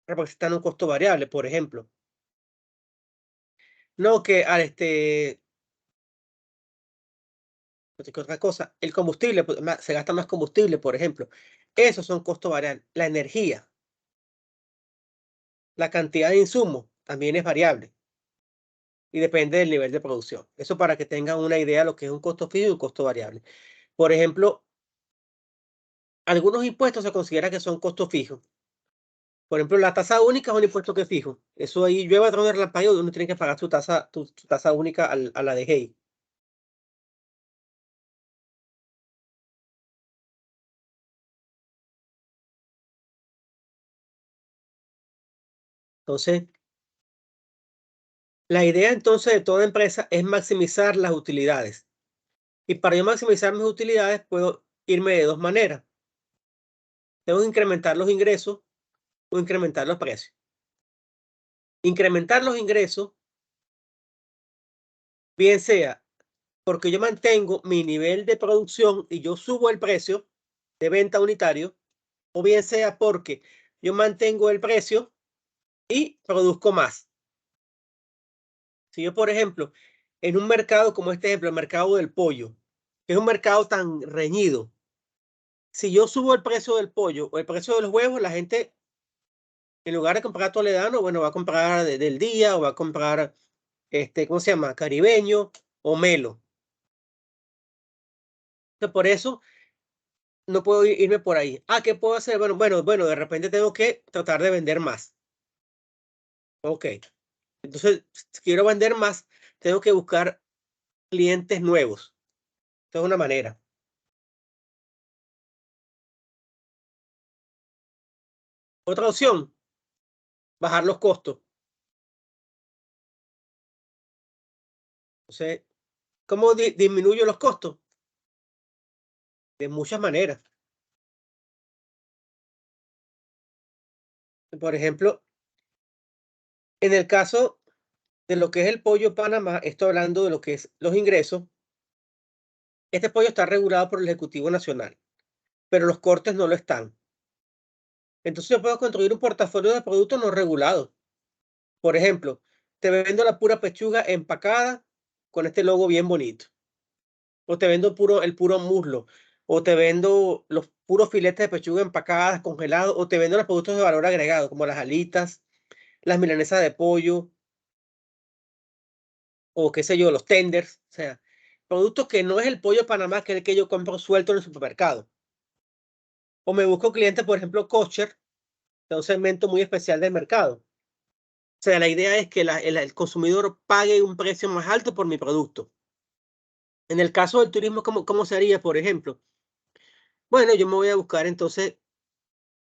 representan un costo variable, por ejemplo. No que que otra cosa, el combustible, pues, se gasta más combustible, por ejemplo. Esos son costos variables. La energía, la cantidad de insumos también es variable y depende del nivel de producción. Eso para que tengan una idea de lo que es un costo fijo y un costo variable. Por ejemplo, algunos impuestos se considera que son costos fijos. Por ejemplo, la tasa única es un impuesto que es fijo. Eso ahí llueva, truene, relampaguee, uno tiene que pagar su tasa única a la DGI. Entonces, la idea entonces de toda empresa es maximizar las utilidades. Y para yo maximizar mis utilidades, puedo irme de 2 maneras. Tengo que incrementar los ingresos o incrementar los precios. Incrementar los ingresos, bien sea porque yo mantengo mi nivel de producción y yo subo el precio de venta unitario, o bien sea porque yo mantengo el precio y produzco más. Si yo, por ejemplo, en un mercado como este ejemplo, el mercado del pollo, que es un mercado tan reñido, si yo subo el precio del pollo o el precio de los huevos, la gente, en lugar de comprar toledano, bueno, va a comprar del día o va a comprar, ¿cómo se llama? Caribeño o melo. Entonces, por eso no puedo irme por ahí. Ah, ¿qué puedo hacer? Bueno, de repente tengo que tratar de vender más. Ok. Entonces, si quiero vender más, tengo que buscar clientes nuevos. Esa es una manera. Otra opción, bajar los costos. Entonces, ¿cómo disminuyo los costos? De muchas maneras. Por ejemplo, en el caso de lo que es el pollo Panamá, estoy hablando de lo que es los ingresos. Este pollo está regulado por el Ejecutivo Nacional, pero los cortes no lo están. Entonces yo puedo construir un portafolio de productos no regulados. Por ejemplo, te vendo la pura pechuga empacada con este logo bien bonito. O te vendo el puro muslo. O te vendo los puros filetes de pechuga empacadas, congelados. O te vendo los productos de valor agregado, como las alitas, las milanesas de pollo. O qué sé yo, los tenders. O sea, productos que no es el pollo Panamá, que es el que yo compro suelto en el supermercado. O me busco clientes, por ejemplo, kosher, de un segmento muy especial del mercado. O sea, la idea es que el consumidor pague un precio más alto por mi producto. En el caso del turismo, ¿cómo se haría, por ejemplo? Bueno, yo me voy a buscar entonces,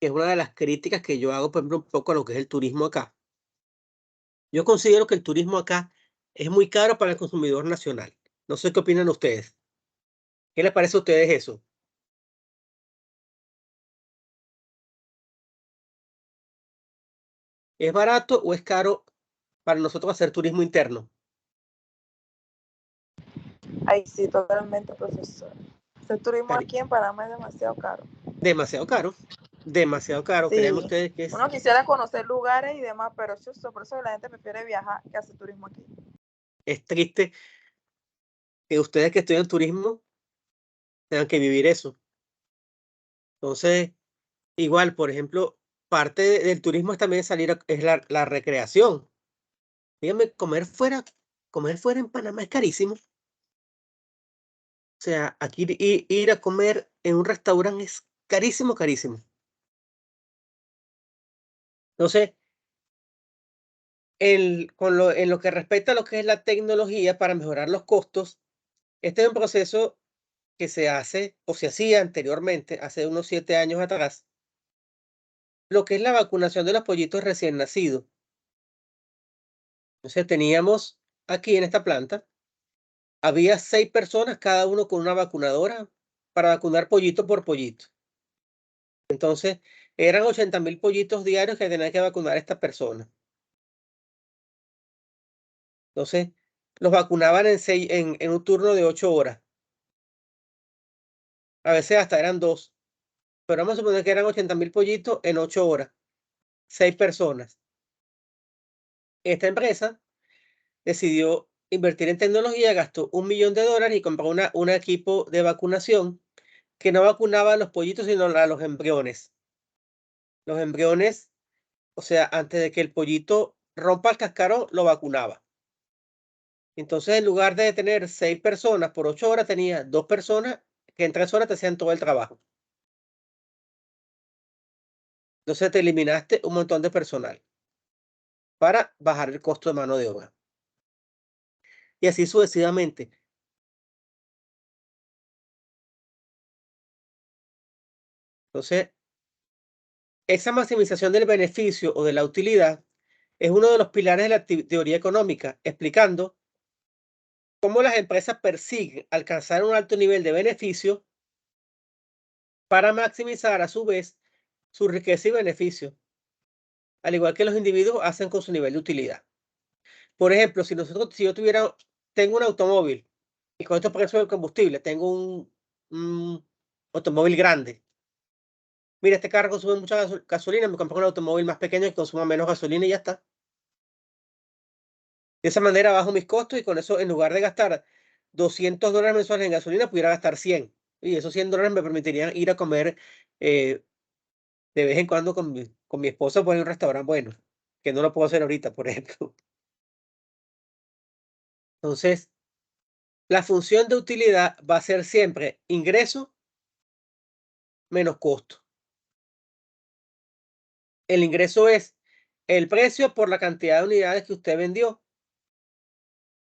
que es una de las críticas que yo hago, por ejemplo, un poco a lo que es el turismo acá. Yo considero que el turismo acá es muy caro para el consumidor nacional. No sé qué opinan ustedes. ¿Qué les parece a ustedes eso? ¿Es barato o es caro para nosotros hacer turismo interno? Ahí sí, totalmente, profesor. El turismo Cari- aquí en Panamá es demasiado caro. Demasiado caro. Demasiado caro. Sí. Crean ustedes que es, Uno quisiera conocer lugares y demás, pero por eso la gente prefiere viajar que hacer turismo aquí. es triste que ustedes que estudian turismo tengan que vivir eso. Entonces, igual, por ejemplo, parte del turismo es también salir, es la recreación. Dígame, comer fuera en Panamá es carísimo. O sea, aquí ir a comer en un restaurante es carísimo, carísimo. Entonces, en lo que respecta a lo que es la tecnología para mejorar los costos, este es un proceso que se hace o se hacía anteriormente, hace unos 7 años atrás, lo que es la vacunación de los pollitos recién nacidos. Entonces, teníamos aquí en esta planta, había 6 personas, cada uno con una vacunadora para vacunar pollito por pollito. Entonces, eran 80.000 pollitos diarios que tenían que vacunar a estas personas. Entonces, los vacunaban en un turno de 8 horas. A veces hasta eran 2. Pero vamos a suponer que eran 80.000 pollitos en 8 horas. 6 personas. Esta empresa decidió invertir en tecnología, gastó $1 millón y compró un equipo de vacunación que no vacunaba a los pollitos, sino a los embriones. Los embriones, o sea, antes de que el pollito rompa el cascarón, lo vacunaba. Entonces, en lugar de tener 6 personas por 8 horas, tenía 2 personas que en 3 horas te hacían todo el trabajo. Entonces, te eliminaste un montón de personal para bajar el costo de mano de obra. Y así sucesivamente. Entonces, esa maximización del beneficio o de la utilidad es uno de los pilares de la teoría económica, explicando cómo las empresas persiguen alcanzar un alto nivel de beneficio para maximizar a su vez su riqueza y beneficio, al igual que los individuos hacen con su nivel de utilidad. Por ejemplo, si yo tengo un automóvil y con estos precios del combustible, tengo un automóvil grande. Mira, este carro consume mucha gasolina, me compro un automóvil más pequeño que consuma menos gasolina y ya está. De esa manera bajo mis costos y con eso, en lugar de gastar $200 mensuales en gasolina, pudiera gastar 100. Y esos $100 me permitirían ir a comer de vez en cuando con mi esposa por un restaurante bueno, que no lo puedo hacer ahorita, por ejemplo. Entonces, la función de utilidad va a ser siempre ingreso menos costo. El ingreso es el precio por la cantidad de unidades que usted vendió.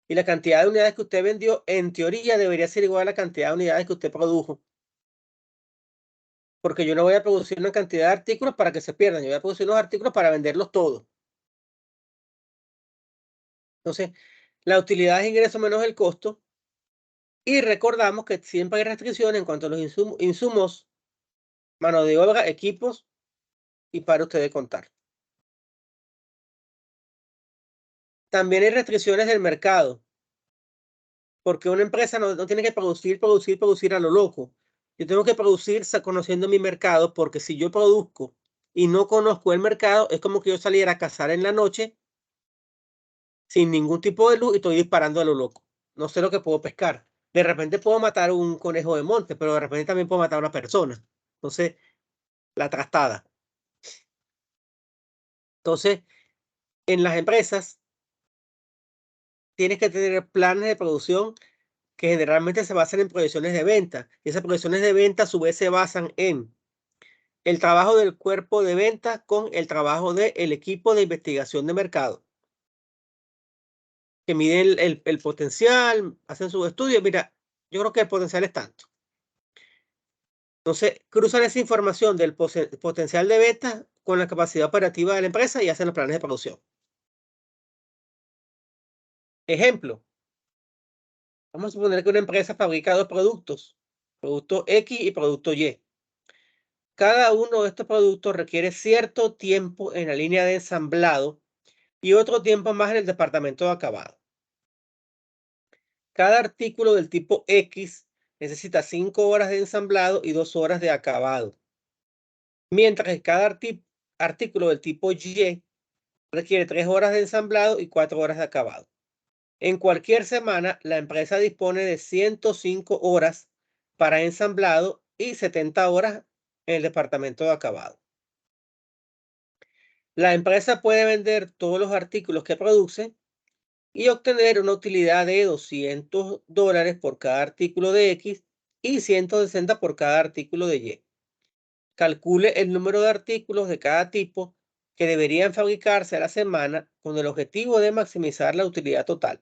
Y la cantidad de unidades que usted vendió, en teoría, debería ser igual a la cantidad de unidades que usted produjo. Porque yo no voy a producir una cantidad de artículos para que se pierdan. Yo voy a producir unos artículos para venderlos todos. Entonces, la utilidad es ingreso menos el costo. Y recordamos que siempre hay restricciones en cuanto a los insumos, mano de obra, equipos y para ustedes contar. también hay restricciones del mercado, porque una empresa no tiene que producir a lo loco. Yo tengo que producir conociendo mi mercado, porque si yo produzco y no conozco el mercado, es como que yo saliera a cazar en la noche sin ningún tipo de luz y estoy disparando a lo loco. No sé lo que puedo pescar. De repente puedo matar un conejo de monte, pero de repente también puedo matar a una persona. Entonces, la trastada. Entonces, en las empresas tienes que tener planes de producción que generalmente se basan en proyecciones de venta. Y esas proyecciones de venta a su vez se basan en el trabajo del cuerpo de venta con el trabajo del equipo de investigación de mercado, que miden el potencial, hacen sus estudios. Mira, yo creo que el potencial es tanto. Entonces, cruzan esa información del potencial de venta con la capacidad operativa de la empresa y hacen los planes de producción. Ejemplo, vamos a suponer que una empresa fabrica dos productos, producto X y producto Y. Cada uno de estos productos requiere cierto tiempo en la línea de ensamblado y otro tiempo más en el departamento de acabado. Cada artículo del tipo X necesita 5 horas de ensamblado y 2 horas de acabado, mientras que cada artículo del tipo Y requiere 3 horas de ensamblado y 4 horas de acabado. En cualquier semana, la empresa dispone de 105 horas para ensamblado y 70 horas en el departamento de acabado. La empresa puede vender todos los artículos que produce y obtener una utilidad de $200 por cada artículo de X y 160 por cada artículo de Y. Calcule el número de artículos de cada tipo que deberían fabricarse a la semana con el objetivo de maximizar la utilidad total.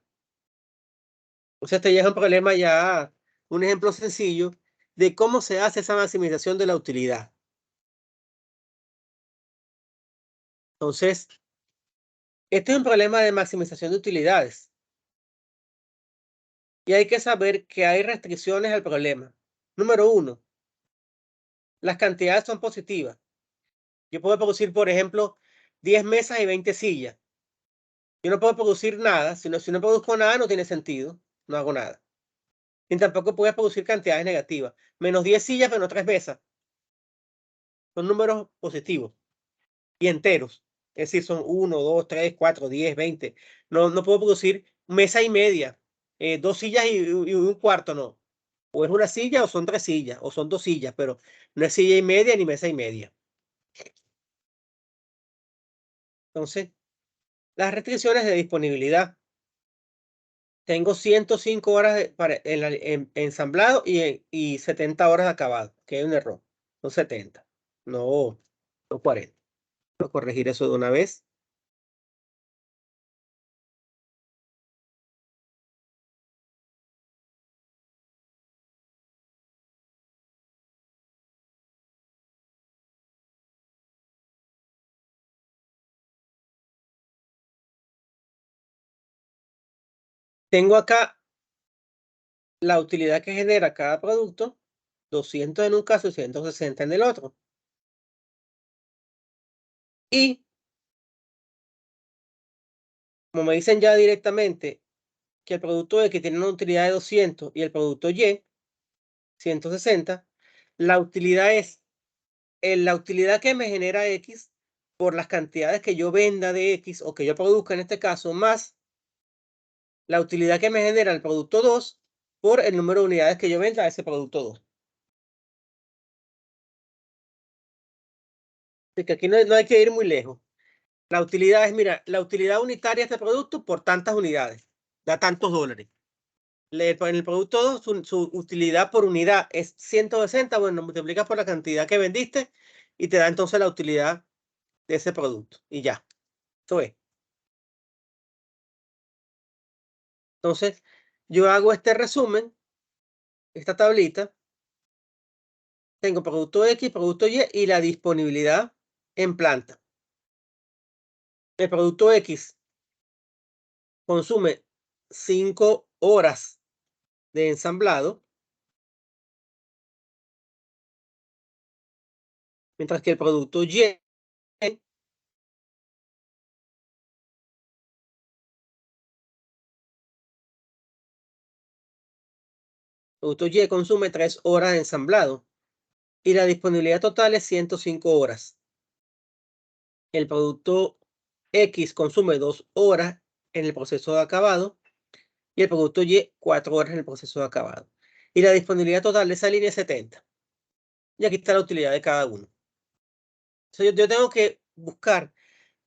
Entonces, este ya es un problema, ya un ejemplo sencillo de cómo se hace esa maximización de la utilidad. Entonces, este es un problema de maximización de utilidades. Y hay que saber que hay restricciones al problema. Número 1, las cantidades son positivas. Yo puedo producir, por ejemplo, 10 mesas y 20 sillas. Yo no puedo producir nada. Si no produzco nada, no tiene sentido. No hago nada. Ni tampoco puedo producir cantidades negativas. Menos 10 sillas, menos 3 mesas. Son números positivos y enteros. Es decir, son 1, 2, 3, 4, 10, 20. No puedo producir mesa y media. 2 sillas y un cuarto, no. O es una silla o son 3 sillas, o son 2 sillas, pero no es silla y media ni mesa y media. Entonces, las restricciones de disponibilidad. Tengo 105 horas para ensamblado y 70 horas de acabado, que hay un error. Son 70, no 40. Voy a corregir eso de una vez. Tengo acá la utilidad que genera cada producto, 200 en un caso y 160 en el otro. Y como me dicen ya directamente que el producto X tiene una utilidad de 200 y el producto Y 160, la utilidad es la utilidad que me genera X por las cantidades que yo venda de X o que yo produzca en este caso, más la utilidad que me genera el producto 2 por el número de unidades que yo venda a ese producto 2. Así que aquí no hay que ir muy lejos. La utilidad es, mira, la utilidad unitaria de este producto por tantas unidades, da tantos dólares. En el producto 2, su utilidad por unidad es 160, bueno, multiplicas por la cantidad que vendiste y te da entonces la utilidad de ese producto. Y ya, esto es. Entonces, yo hago este resumen, esta tablita. Tengo producto X, producto Y y la disponibilidad en planta. El producto X consume 5 horas de ensamblado, mientras que el producto Y producto Y consume 3 horas de ensamblado y la disponibilidad total es 105 horas. El producto X consume 2 horas en el proceso de acabado y el producto Y 4 horas en el proceso de acabado. Y la disponibilidad total de esa línea es 70. Y aquí está la utilidad de cada uno. Entonces yo tengo que buscar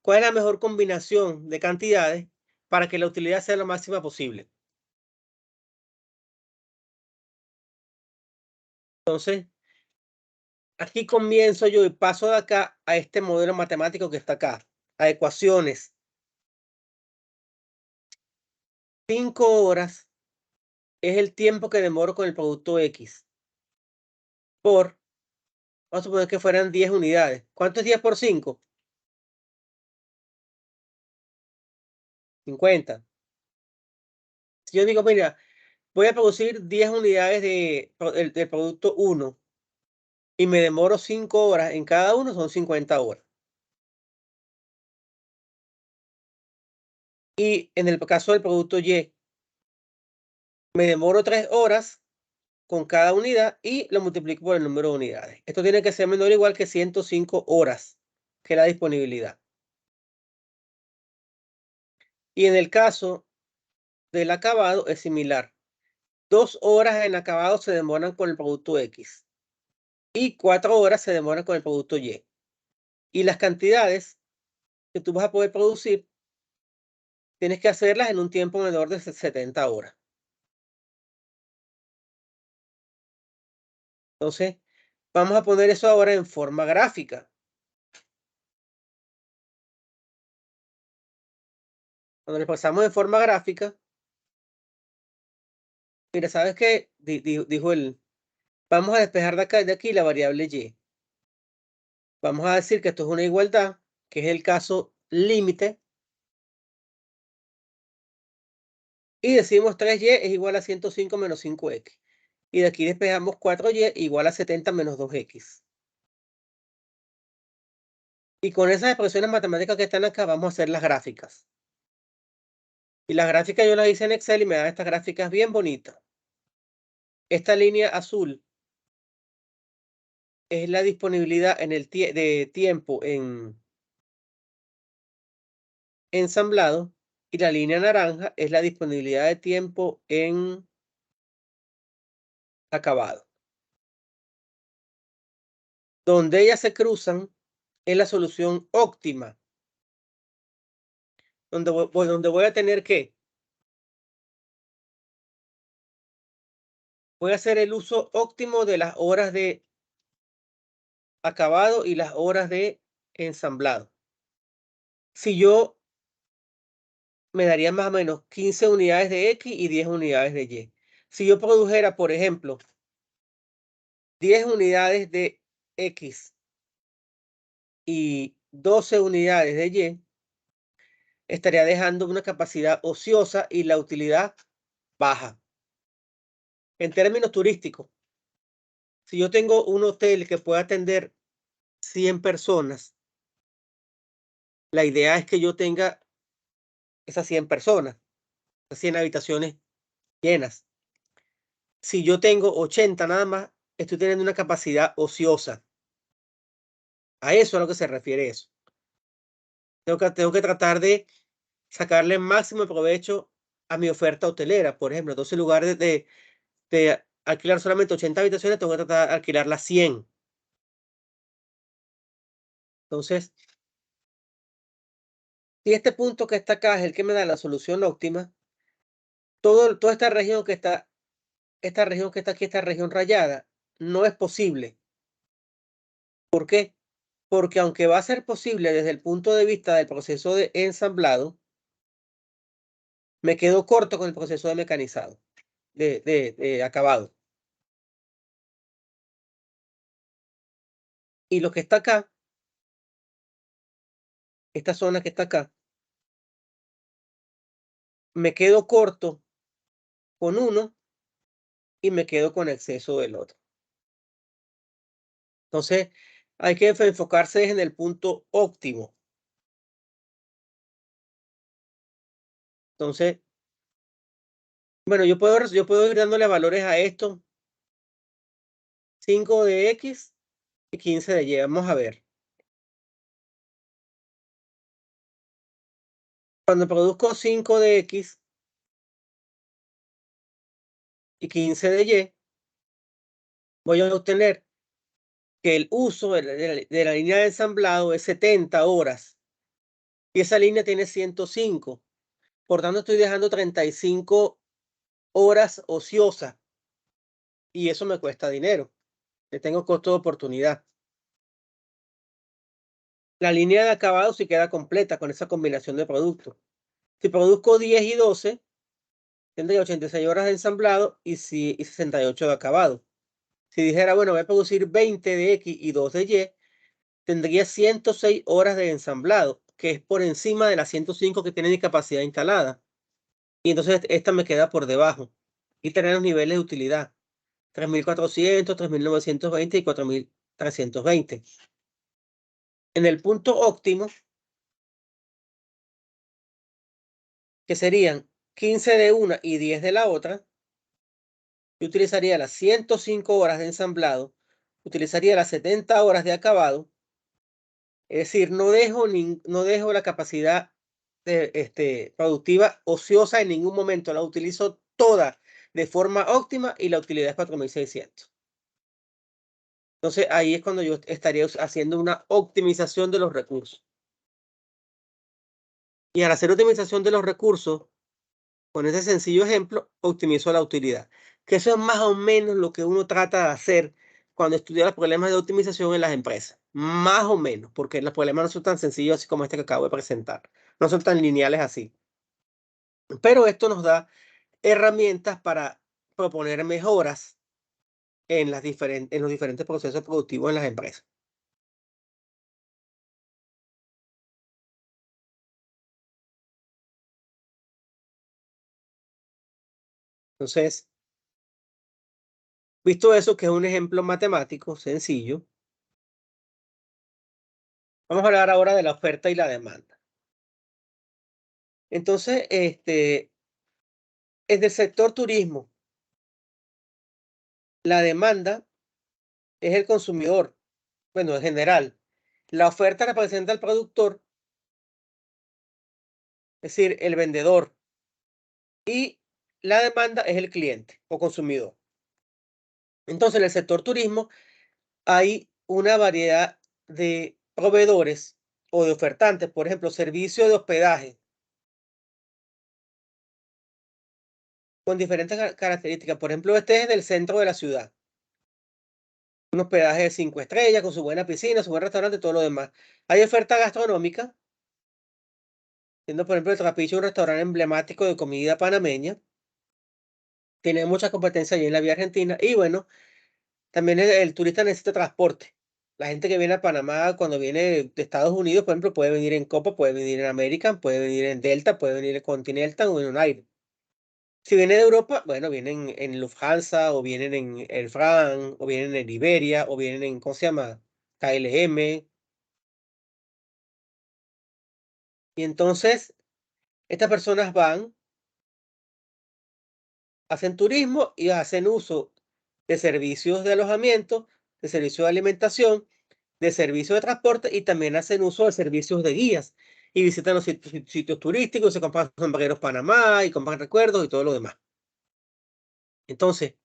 cuál es la mejor combinación de cantidades para que la utilidad sea lo máxima posible. Entonces, aquí comienzo yo y paso de acá a este modelo matemático que está acá, a ecuaciones. 5 horas es el tiempo que demoro con el producto X. Vamos a suponer que fueran 10 unidades. ¿Cuánto es 10 por 5? 50. Si yo digo, mira, voy a producir 10 unidades del producto 1 y me demoro 5 horas en cada uno, son 50 horas. Y en el caso del producto Y, me demoro 3 horas con cada unidad y lo multiplico por el número de unidades. Esto tiene que ser menor o igual que 105 horas, que es la disponibilidad. Y en el caso del acabado es similar. 2 horas en acabado se demoran con el producto X y 4 horas se demoran con el producto Y. Y las cantidades que tú vas a poder producir, tienes que hacerlas en un tiempo menor de 70 horas. Entonces, vamos a poner eso ahora en forma gráfica. Cuando le pasamos en forma gráfica, mira, ¿sabes qué? Dijo él, vamos a despejar de aquí la variable Y. Vamos a decir que esto es una igualdad, que es el caso límite. Y decimos 3Y es igual a 105 menos 5X. Y de aquí despejamos 4Y igual a 70 menos 2X. Y con esas expresiones matemáticas que están acá, vamos a hacer las gráficas. Y las gráficas yo las hice en Excel y me dan estas gráficas bien bonitas. Esta línea azul es la disponibilidad en el de tiempo en ensamblado y la línea naranja es la disponibilidad de tiempo en acabado. Donde ellas se cruzan es la solución óptima. Donde voy a tener que voy a hacer el uso óptimo de las horas de acabado y las horas de ensamblado. Si yo me daría más o menos 15 unidades de X y 10 unidades de Y. Si yo produjera, por ejemplo, 10 unidades de X y 12 unidades de Y, estaría dejando una capacidad ociosa y la utilidad baja. En términos turísticos, si yo tengo un hotel que pueda atender 100 personas, la idea es que yo tenga esas 100 personas, esas 100 habitaciones llenas. Si yo tengo 80 nada más, estoy teniendo una capacidad ociosa. A eso es a lo que se refiere eso. Tengo que tratar de sacarle máximo provecho a mi oferta hotelera. Por ejemplo, entonces en lugar de alquilar solamente 80 habitaciones, tengo que tratar de alquilar las 100. Entonces, si este punto que está acá es el que me da la solución óptima, toda esta región que está aquí, esta región rayada, no es posible. ¿Por qué? Porque aunque va a ser posible desde el punto de vista del proceso de ensamblado, me quedo corto con el proceso de mecanizado, de acabado. Y lo que está acá, esta zona que está acá, me quedo corto con uno y me quedo con exceso del otro. Entonces, hay que enfocarse en el punto óptimo. Entonces, Bueno, yo puedo ir dándole valores a esto. 5 de X y 15 de Y. Vamos a ver. Cuando produzco 5 de X y 15 de Y, voy a obtener que el uso de la línea de ensamblado es 70 horas. Y esa línea tiene 105. Por tanto, estoy dejando 35 horas ociosas. Y eso me cuesta dinero. Le tengo costo de oportunidad. La línea de acabado sí queda completa con esa combinación de productos. Si produzco 10 y 12, tendría 86 horas de ensamblado y 68 de acabado. Si dijera, bueno, voy a producir 20 de X y 2 de Y, tendría 106 horas de ensamblado, que es por encima de las 105 que tiene mi capacidad instalada. Y entonces esta me queda por debajo. Y tener los niveles de utilidad. 3400, 3920 y 4320. En el punto óptimo, que serían 15 de una y 10 de la otra, yo utilizaría las 105 horas de ensamblado, utilizaría las 70 horas de acabado, es decir, no dejo la capacidad productiva ociosa en ningún momento, la utilizo toda de forma óptima y la utilidad es 4600. Entonces ahí es cuando yo estaría haciendo una optimización de los recursos. Y al hacer optimización de los recursos, con ese sencillo ejemplo, optimizo la utilidad. Que eso es más o menos lo que uno trata de hacer cuando estudia los problemas de optimización en las empresas. Más o menos, porque los problemas no son tan sencillos así como este que acabo de presentar. No son tan lineales así. Pero esto nos da herramientas para proponer mejoras en los diferentes procesos productivos en las empresas. Entonces, visto eso, que es un ejemplo matemático sencillo, vamos a hablar ahora de la oferta y la demanda. Entonces, en el sector turismo, la demanda es el consumidor, bueno, en general. La oferta representa al productor, es decir, el vendedor, y la demanda es el cliente o consumidor. Entonces, en el sector turismo hay una variedad de proveedores o de ofertantes, por ejemplo, servicio de hospedaje, con diferentes características. Por ejemplo, este es del centro de la ciudad. Un hospedaje de 5 estrellas, con su buena piscina, su buen restaurante, todo lo demás. Hay oferta gastronómica, siendo por ejemplo el Trapiche un restaurante emblemático de comida panameña. Tiene mucha competencia allí en la vía argentina. Y bueno, también el turista necesita transporte. La gente que viene a Panamá cuando viene de Estados Unidos, por ejemplo, puede venir en Copa, puede venir en American, puede venir en Delta, puede venir en Continental o en United. Si viene de Europa, bueno, vienen en Lufthansa, o vienen en Air France, o vienen en Iberia, o vienen en, ¿cómo se llama? KLM. Y entonces, estas personas van, hacen turismo y hacen uso de servicios de alojamiento, de servicios de alimentación, de servicios de transporte y también hacen uso de servicios de guías y visitan los sitios turísticos, se compran sombreros Panamá y compran recuerdos y todo lo demás. Entonces,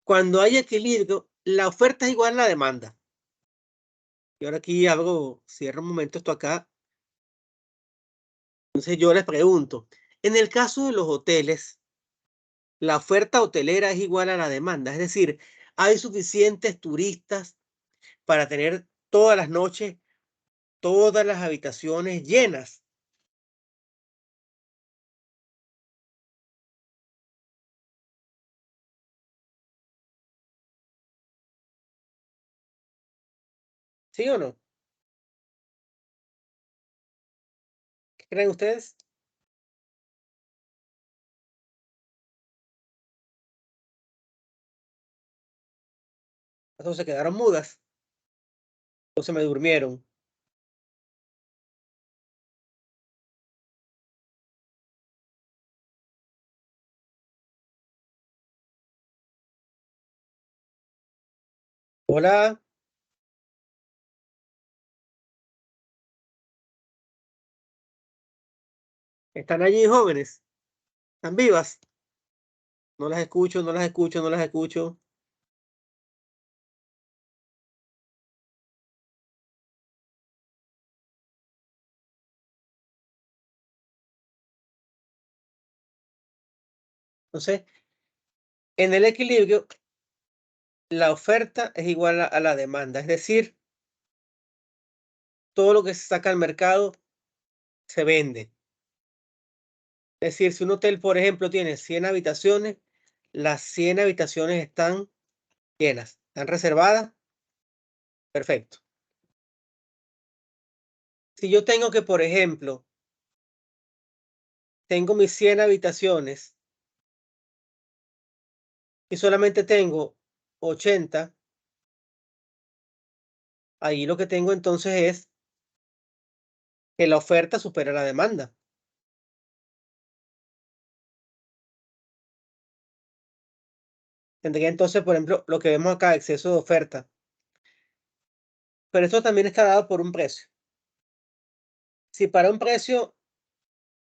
cuando hay equilibrio, la oferta es igual a la demanda. Y ahora aquí cierro un momento esto acá. Entonces yo les pregunto, en el caso de los hoteles, la oferta hotelera es igual a la demanda, es decir, hay suficientes turistas para tener todas las noches todas las habitaciones llenas. ¿Sí o no? ¿Qué creen ustedes? Entonces se quedaron mudas o se me durmieron. Hola. ¿Están allí, jóvenes? ¿Están vivas? No las escucho, no las escucho, no las escucho. Entonces, en el equilibrio, la oferta es igual a la demanda. Es decir, todo lo que se saca al mercado se vende. Es decir, si un hotel, por ejemplo, tiene 100 habitaciones, las 100 habitaciones están llenas, están reservadas. Perfecto. Si yo tengo que, por ejemplo, tengo mis 100 habitaciones y solamente tengo 80, ahí lo que tengo entonces es que la oferta supera la demanda. Tendría entonces, por ejemplo, lo que vemos acá, exceso de oferta. Pero esto también está dado por un precio. Si para un precio,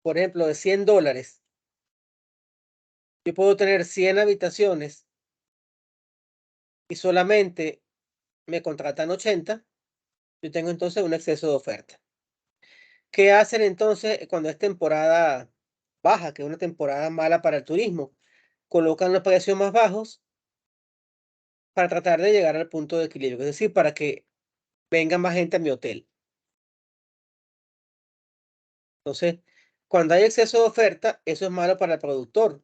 por ejemplo, de $100, yo puedo tener 100 habitaciones y solamente me contratan 80, yo tengo entonces un exceso de oferta. ¿Qué hacen entonces cuando es temporada baja, que es una temporada mala para el turismo? Colocan los precios más bajos para tratar de llegar al punto de equilibrio, es decir, para que venga más gente a mi hotel. Entonces, cuando hay exceso de oferta, eso es malo para el productor.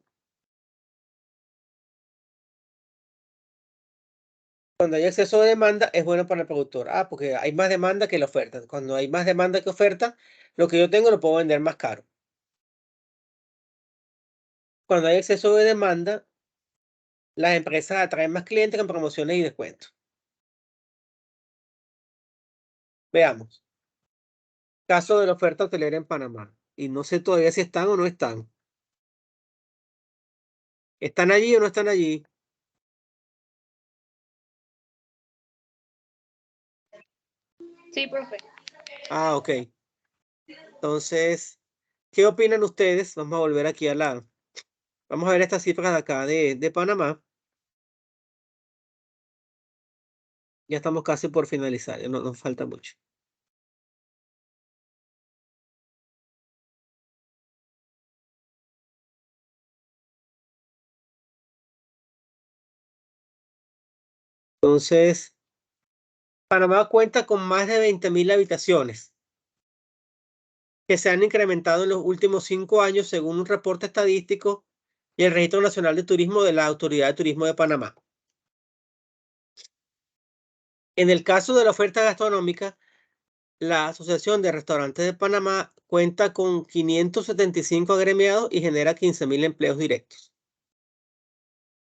Cuando hay exceso de demanda, es bueno para el productor. Ah, porque hay más demanda que la oferta. Cuando hay más demanda que oferta, lo que yo tengo lo puedo vender más caro. Cuando hay exceso de demanda, las empresas atraen más clientes con promociones y descuentos. Veamos. Caso de la oferta hotelera en Panamá. Y no sé todavía si están o no están. ¿Están allí o no están allí? Sí, profe. Ah, ok. Entonces, ¿qué opinan ustedes? Vamos a volver aquí a la... Vamos a ver estas cifras de acá de Panamá. Ya estamos casi por finalizar, ya no nos falta mucho. Entonces, Panamá cuenta con más de 20.000 habitaciones que se han incrementado en los últimos 5 años según un reporte estadístico y el Registro Nacional de Turismo de la Autoridad de Turismo de Panamá. En el caso de la oferta gastronómica, la Asociación de Restaurantes de Panamá cuenta con 575 agremiados y genera 15.000 empleos directos.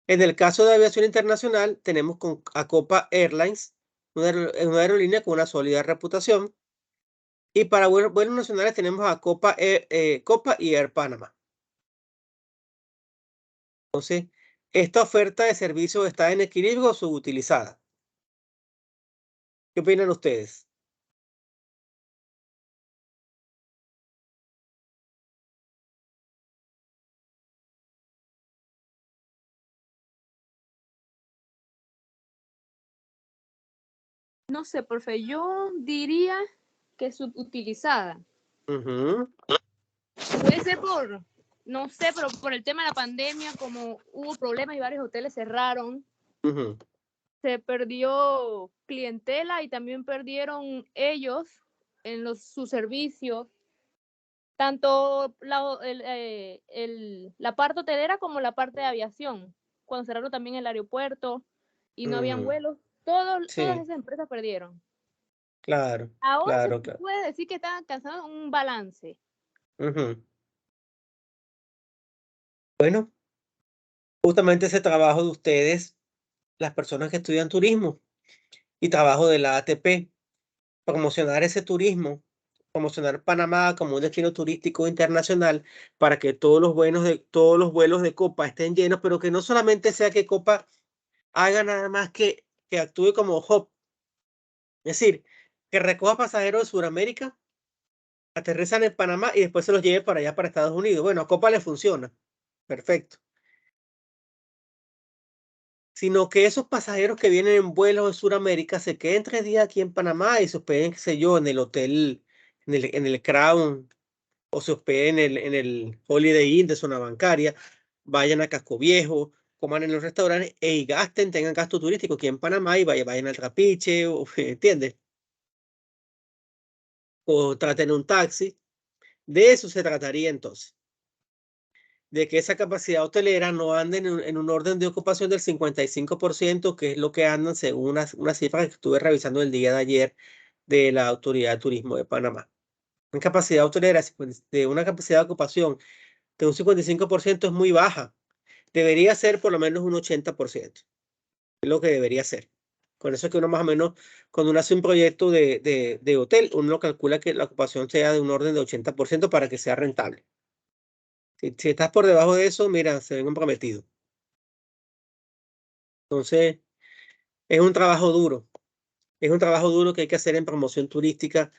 En el caso de aviación internacional, tenemos a Copa Airlines, una aerolínea con una sólida reputación. Y para vuelos nacionales tenemos a Copa y Air Panamá. Entonces, esta oferta de servicio está en equilibrio o subutilizada. ¿Qué opinan ustedes? No sé, profe, yo diría que subutilizada. Ujú, Puede ser no sé, pero por el tema de la pandemia, como hubo problemas y varios hoteles cerraron, ujú. se perdió clientela y también perdieron ellos en sus servicios, tanto la parte hotelera como la parte de aviación, cuando cerraron también el aeropuerto y no habían Ujú. vuelos, todas Sí, esas empresas perdieron. claro, Ahora se claro, claro. puede decir que están alcanzando un balance. Ujú. Bueno, justamente ese trabajo de ustedes, las personas que estudian turismo y trabajo de la ATP, promocionar ese turismo, promocionar Panamá como un destino turístico internacional para que todos los vuelos de Copa estén llenos, pero que no solamente sea que Copa haga nada más que que actúe como hub. Es decir, que recoja pasajeros de Sudamérica, aterrizan en Panamá y después se los lleve para allá, para Estados Unidos. Bueno, a Copa le funciona. Perfecto. Sino que esos pasajeros que vienen en vuelos de Sudamérica se queden 3 días aquí en Panamá y se hospeden, qué sé yo, en el hotel, en el Crown, o se hospeden en el Holiday Inn de zona bancaria, vayan a Casco Viejo, coman en los restaurantes y gasten, tengan gasto turístico aquí en Panamá y vayan al Trapiche, ¿entiendes? O traten un taxi. De eso se trataría entonces. De que esa capacidad hotelera no ande en un orden de ocupación del 55%, que es lo que andan según una cifra que estuve revisando el día de ayer de la Autoridad de Turismo de Panamá. Una capacidad hotelera de una capacidad de ocupación de un 55% es muy baja. Debería ser por lo menos un 80%. Es lo que debería ser. Con eso es que uno más o menos, cuando uno hace un proyecto de hotel, uno calcula que la ocupación sea de un orden de 80% para que sea rentable. Si estás por debajo de eso, mira, se ven comprometidos. Entonces, es un trabajo duro. Es un trabajo duro que hay que hacer en promoción turística,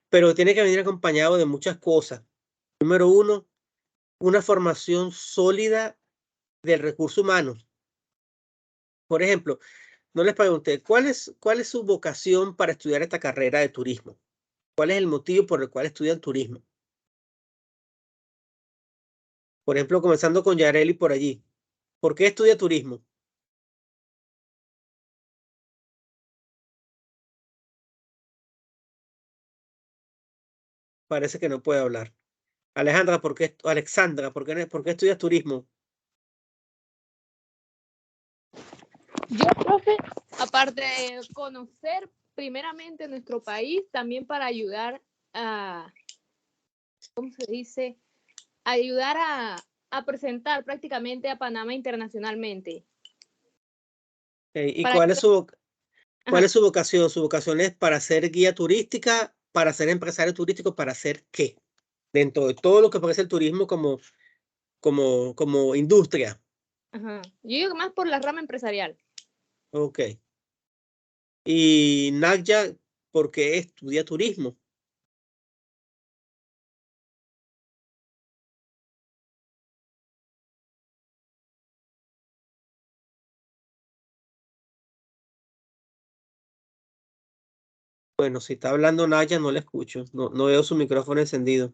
pero tiene que venir acompañado de muchas cosas. Número uno, una formación sólida del recurso humano. Por ejemplo, no les pregunté, ¿cuál es su vocación para estudiar esta carrera de turismo? ¿Cuál es el motivo por el cual estudian turismo? Por ejemplo, comenzando con Yareli por allí. ¿Por qué estudia turismo? Parece que no puede hablar. Alejandra, Alexandra, ¿por qué estudias turismo? Yo, profe, aparte de conocer primeramente nuestro país, también para ayudar a, ¿cómo se dice? Ayudar a presentar prácticamente a Panamá internacionalmente. ¿Y Para cuál es su Ajá. vocación? Su vocación es para ser guía turística, para ser empresario turístico, ¿para hacer qué? Dentro de todo lo que ofrece el turismo como industria. Ajá. Yo digo más por la rama empresarial. Ok. Y Nadia, ¿por qué estudia turismo? Bueno, si está hablando Nadia, no la escucho. No veo su micrófono encendido.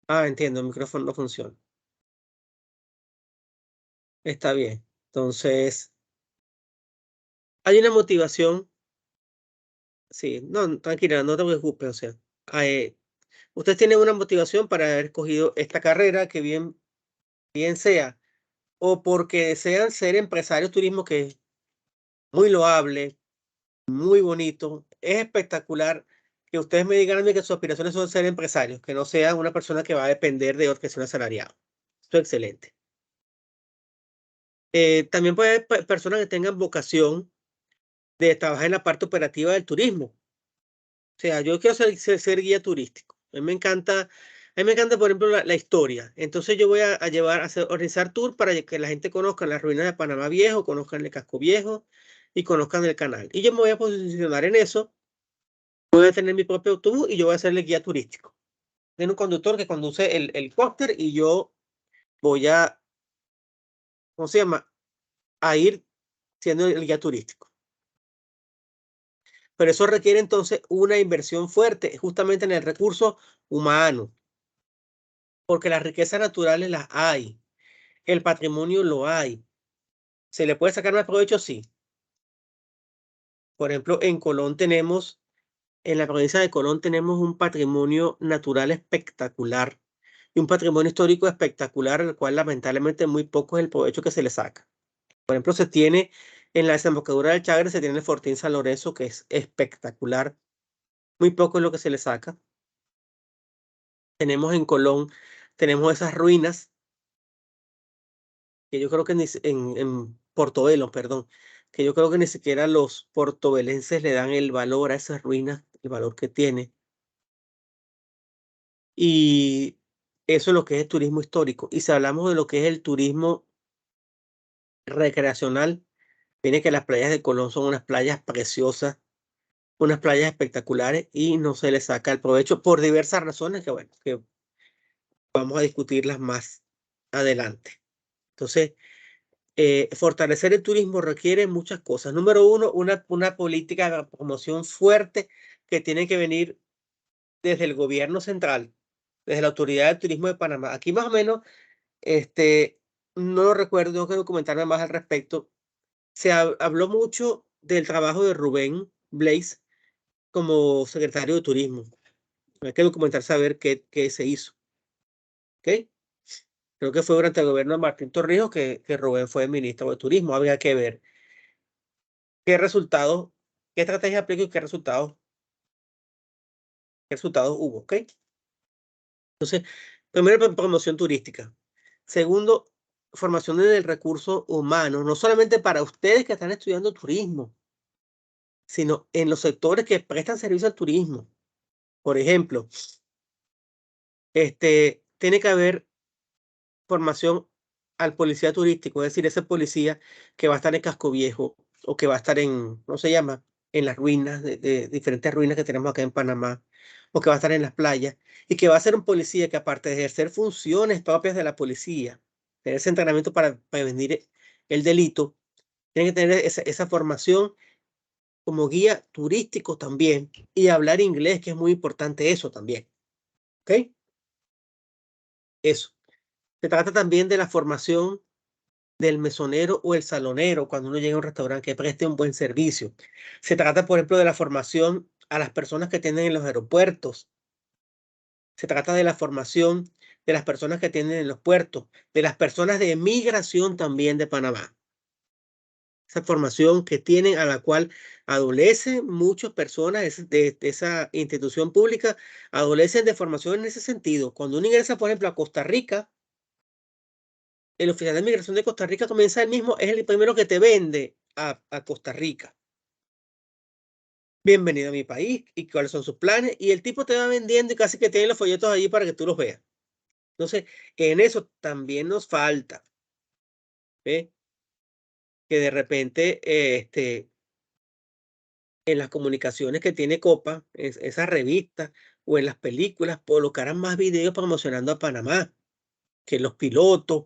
Ah, entiendo, el micrófono no funciona. Está bien. Entonces, hay una motivación. Sí, no, tranquila, no te preocupes. O sea, usted tiene una motivación para haber escogido esta carrera, que bien sea, o porque desean ser empresarios de turismo, que es muy loable, muy bonito, es espectacular. Que ustedes me digan a mí que sus aspiraciones son ser empresarios, que no sean una persona que va a depender de obtención asalariado. Esto es excelente. También puede haber personas que tengan vocación de trabajar en la parte operativa del turismo. O sea, yo quiero ser guía turístico. A mí me encanta, por ejemplo, la historia. Entonces yo voy a llevar organizar tour para que la gente conozca las ruinas de Panamá Viejo, conozcan el Casco Viejo y conozcan el canal. Y yo me voy a posicionar en eso. Voy a tener mi propio autobús y yo voy a ser el guía turístico. Tengo un conductor que conduce el cócter y yo voy a, ¿cómo se llama? A ir siendo el guía turístico. Pero eso requiere entonces una inversión fuerte, justamente en el recurso humano, porque las riquezas naturales las hay, el patrimonio lo hay. ¿Se le puede sacar más provecho? Sí. Por ejemplo, en la provincia de Colón tenemos un patrimonio natural espectacular y un patrimonio histórico espectacular, al cual lamentablemente muy poco es el provecho que se le saca. Por ejemplo, se tiene en la desembocadura del Chagre, se tiene el Fortín San Lorenzo, que es espectacular. Muy poco es lo que se le saca. Tenemos en Colón, tenemos esas ruinas, que yo creo que en Portobelo, perdón, que yo creo que ni siquiera los portobelenses le dan el valor a esas ruinas, el valor que tiene. Y eso es lo que es el turismo histórico. Y si hablamos de lo que es el turismo recreacional, viene que las playas de Colón son unas playas preciosas, unas playas espectaculares y no se les saca el provecho por diversas razones que, bueno, que vamos a discutirlas más adelante. Entonces, fortalecer el turismo requiere muchas cosas. Número uno, una política de promoción fuerte que tiene que venir desde el gobierno central, desde la Autoridad del Turismo de Panamá. Aquí más o menos, no lo recuerdo, tengo que documentarme más al respecto. Se habló mucho del trabajo de Rubén Blades como secretario de Turismo. Hay que documentar, saber qué se hizo. ¿Ok? Creo que fue durante el gobierno de Martín Torrijos que Rubén fue ministro de Turismo. Habría que ver qué resultados, qué estrategia aplicó y qué resultados hubo. ¿Ok? Entonces, primero, promoción turística. Segundo, formación en el recurso humano, no solamente para ustedes que están estudiando turismo, sino en los sectores que prestan servicio al turismo. Por ejemplo, tiene que haber formación al policía turístico, es decir, ese policía que va a estar en Casco Viejo o que va a estar en, ¿cómo se llama? En las ruinas, de diferentes ruinas que tenemos acá en Panamá, o que va a estar en las playas, y que va a ser un policía que aparte de ejercer funciones propias de la policía, tener ese entrenamiento para prevenir el delito, tiene que tener esa formación como guía turístico también, y hablar inglés, que es muy importante eso también. ¿Ok? Eso. Se trata también de la formación del mesonero o el salonero cuando uno llega a un restaurante que preste un buen servicio. Se trata, por ejemplo, de la formación a las personas que tienen en los aeropuertos. Se trata de la formación de las personas que tienen en los puertos, de las personas de migración también de Panamá. Esa formación que tienen, a la cual adolecen muchas personas de esa institución pública, adolecen de formación en ese sentido. Cuando uno ingresa, por ejemplo, a Costa Rica, el oficial de migración de Costa Rica comienza el mismo, es el primero que te vende a Costa Rica. Bienvenido a mi país y cuáles son sus planes. Y el tipo te va vendiendo y casi que tiene los folletos allí para que tú los veas. Entonces, en eso también nos falta, ¿ve? Que de repente, en las comunicaciones que tiene Copa, esa revista o en las películas, colocaran más videos promocionando a Panamá, que los pilotos,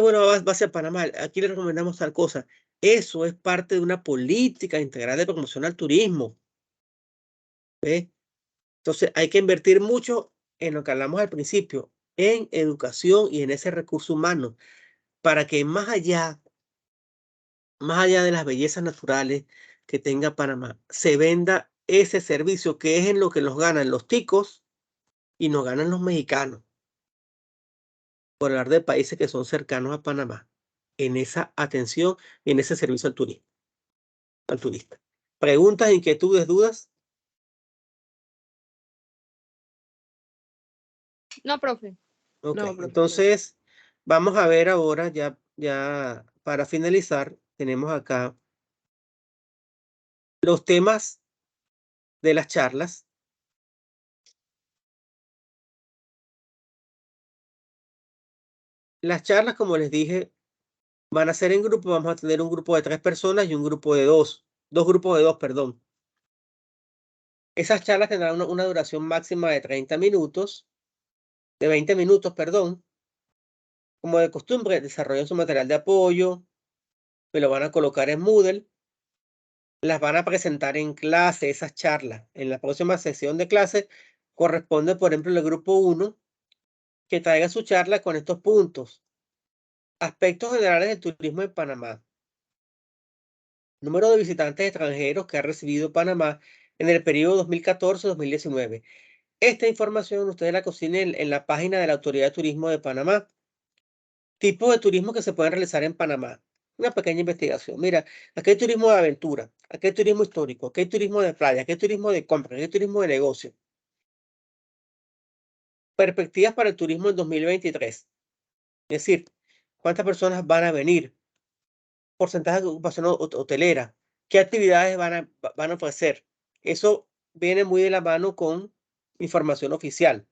bueno, va hacia Panamá, aquí le recomendamos tal cosa. Eso es parte de una política integral de promoción al turismo. ¿Ve? Entonces hay que invertir mucho en lo que hablamos al principio, en educación y en ese recurso humano, para que más allá de las bellezas naturales que tenga Panamá, se venda ese servicio que es en lo que nos ganan los ticos y nos ganan los mexicanos, por hablar de países que son cercanos a Panamá, en esa atención y en ese servicio al turismo, al turista. ¿Preguntas, inquietudes, dudas? No, profe. Ok, No, profesor. entonces vamos a ver ahora, ya para finalizar, tenemos acá los temas de las charlas. Las charlas, como les dije, van a ser en grupo. Vamos a tener un grupo de 3 personas y un grupo de 2. 2 grupos de 2, perdón. Esas charlas tendrán una duración máxima de 30 minutos, de 20 minutos, perdón. Como de costumbre, desarrollan su material de apoyo, me lo van a colocar en Moodle, las van a presentar en clase, esas charlas. En la próxima sesión de clase corresponde, por ejemplo, el grupo 1, que traiga su charla con estos puntos. Aspectos generales del turismo en Panamá. Número de visitantes extranjeros que ha recibido Panamá en el periodo 2014-2019. Esta información ustedes la consiguen en la página de la Autoridad de Turismo de Panamá. Tipos de turismo que se pueden realizar en Panamá. Una pequeña investigación. Mira, aquí hay turismo de aventura, aquí hay turismo histórico, aquí hay turismo de playa, aquí hay turismo de compra, aquí hay turismo de negocio. Perspectivas para el turismo en 2023. Es decir, ¿cuántas personas van a venir? porcentaje de ocupación hotelera, qué actividades van a ofrecer. Eso viene muy de la mano con información oficial.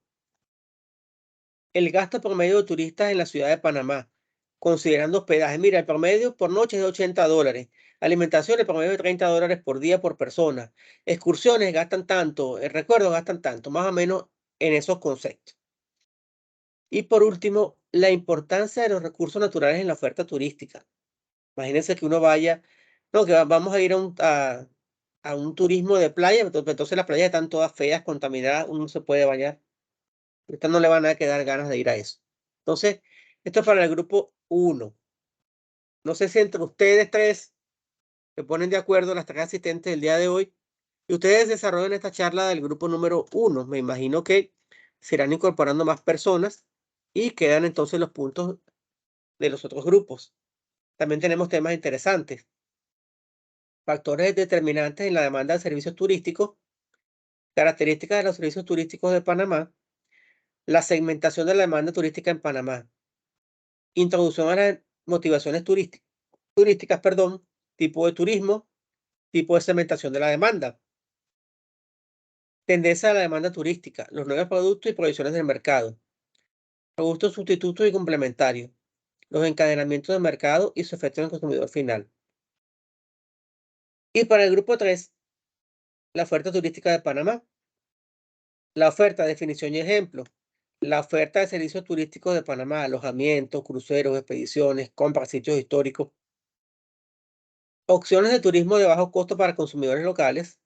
El gasto promedio de turistas en la ciudad de Panamá, considerando hospedaje. Mira, el promedio por noche es de $80. Alimentación, el promedio de $30 por día por persona. Excursiones gastan tanto, el recuerdo gastan tanto, más o menos en esos conceptos. Y por último, la importancia de los recursos naturales en la oferta turística. Imagínense que uno vaya, no, que vamos a ir a un turismo de playa, entonces las playas están todas feas, contaminadas, uno no se puede bañar. Ahorita no le van a quedar ganas de ir a eso. Entonces, esto es para el grupo 1. No sé si entre ustedes tres se ponen de acuerdo, las tres asistentes del día de hoy, y ustedes desarrollan esta charla del grupo número 1. Me imagino que se irán incorporando más personas y quedan entonces los puntos de los otros grupos. También tenemos temas interesantes. Factores determinantes en la demanda de servicios turísticos, características de los servicios turísticos de Panamá, la segmentación de la demanda turística en Panamá, introducción a las motivaciones turísticas, tipo de turismo, tipo de segmentación de la demanda, tendencia a la demanda turística, los nuevos productos y proyecciones del mercado, productos sustitutos y complementarios, los encadenamientos del mercado y su efecto en el consumidor final. Y para el grupo 3, la oferta turística de Panamá. La oferta, definición y ejemplo. La oferta de servicios turísticos de Panamá, alojamientos, cruceros, expediciones, compras, sitios históricos. Opciones de turismo de bajo costo para consumidores locales.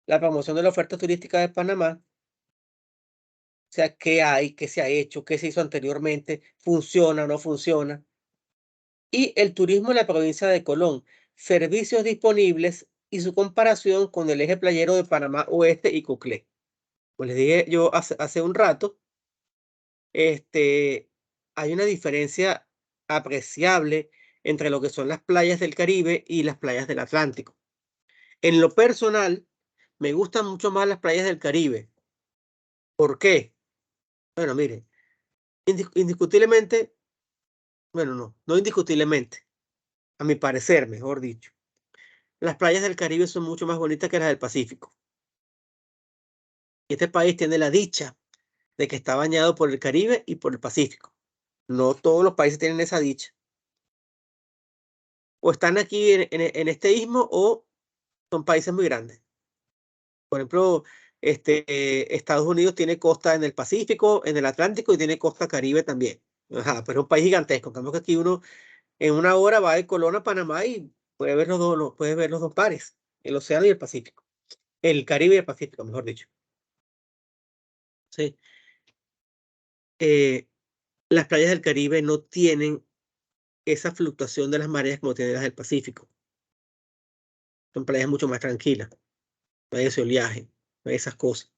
La promoción de la oferta turística de Panamá. O sea, qué hay, qué se ha hecho, qué se hizo anteriormente, funciona o no funciona. Y el turismo en la provincia de Colón. Servicios disponibles y su comparación con el eje playero de Panamá Oeste y Coclé. Pues les dije yo hace un rato, hay una diferencia apreciable entre lo que son las playas del Caribe y las playas del Atlántico. En lo personal, me gustan mucho más las playas del Caribe. ¿Por qué? Bueno, mire, indiscutiblemente, bueno, no indiscutiblemente, a mi parecer, mejor dicho, las playas del Caribe son mucho más bonitas que las del Pacífico. Y este país tiene la dicha de que está bañado por el Caribe y por el Pacífico. No todos los países tienen esa dicha. O están aquí en este istmo o son países muy grandes. Por ejemplo, Estados Unidos tiene costa en el Pacífico, en el Atlántico y tiene costa Caribe también. Ajá, pero es un país gigantesco. En cambio que aquí uno en una hora va de Colón a Panamá y puede ver puede ver los dos pares, el océano y el Pacífico. El Caribe y el Pacífico, mejor dicho. Sí. Las playas del Caribe no tienen esa fluctuación de las mareas como tienen las del Pacífico. Son playas mucho más tranquilas. No hay ese oleaje, no hay esas cosas.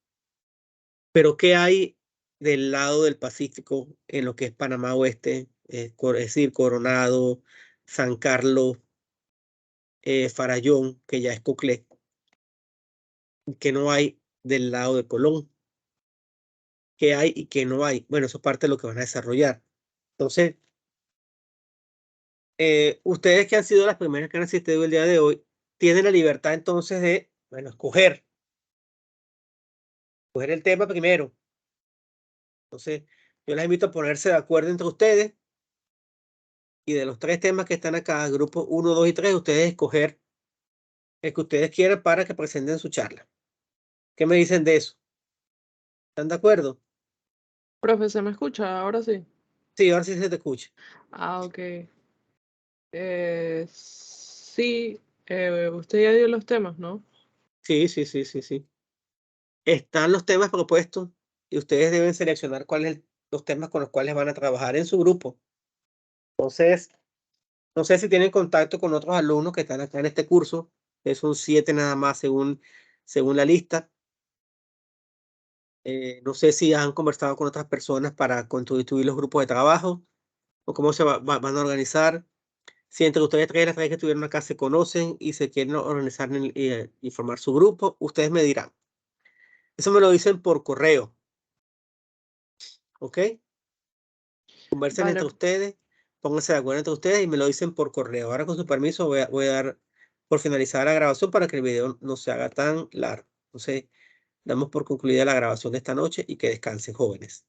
Pero ¿qué hay del lado del Pacífico en lo que es Panamá Oeste? Es decir, Coronado, San Carlos, Farallón, que ya es Coclé, que no hay del lado de Colón. ¿Qué hay y qué no hay? Bueno, eso es parte de lo que van a desarrollar. Entonces, ustedes que han sido las primeras que han asistido el día de hoy, tienen la libertad entonces de, bueno, escoger el tema primero. Entonces, yo les invito a ponerse de acuerdo entre ustedes y de los tres temas que están acá, grupos 1, 2 y 3, ustedes escoger el que ustedes quieran para que presenten su charla. ¿Qué me dicen de eso? ¿Están de acuerdo? Profe, ¿se me escucha? Ahora sí. Sí, ahora sí se te escucha. Ah, ok. Sí, usted ya dio los temas, ¿no? Sí. Están los temas propuestos y ustedes deben seleccionar cuáles los temas con los cuales van a trabajar en su grupo. Entonces, no sé si tienen contacto con otros alumnos que están acá en este curso, que son 7 nada más según la lista. No sé si han conversado con otras personas para constituir los grupos de trabajo o cómo se van a organizar. Si entre ustedes tres, las tres que estuvieron acá se conocen y se quieren organizar y formar su grupo, ustedes me dirán. Eso me lo dicen por correo. ¿Ok? Conversen entre Vale. ustedes pónganse de acuerdo entre ustedes y me lo dicen por correo. Ahora con su permiso voy a dar por finalizada la grabación para que el video no se haga tan largo. Entonces, damos por concluida la grabación de esta noche y que descansen, jóvenes.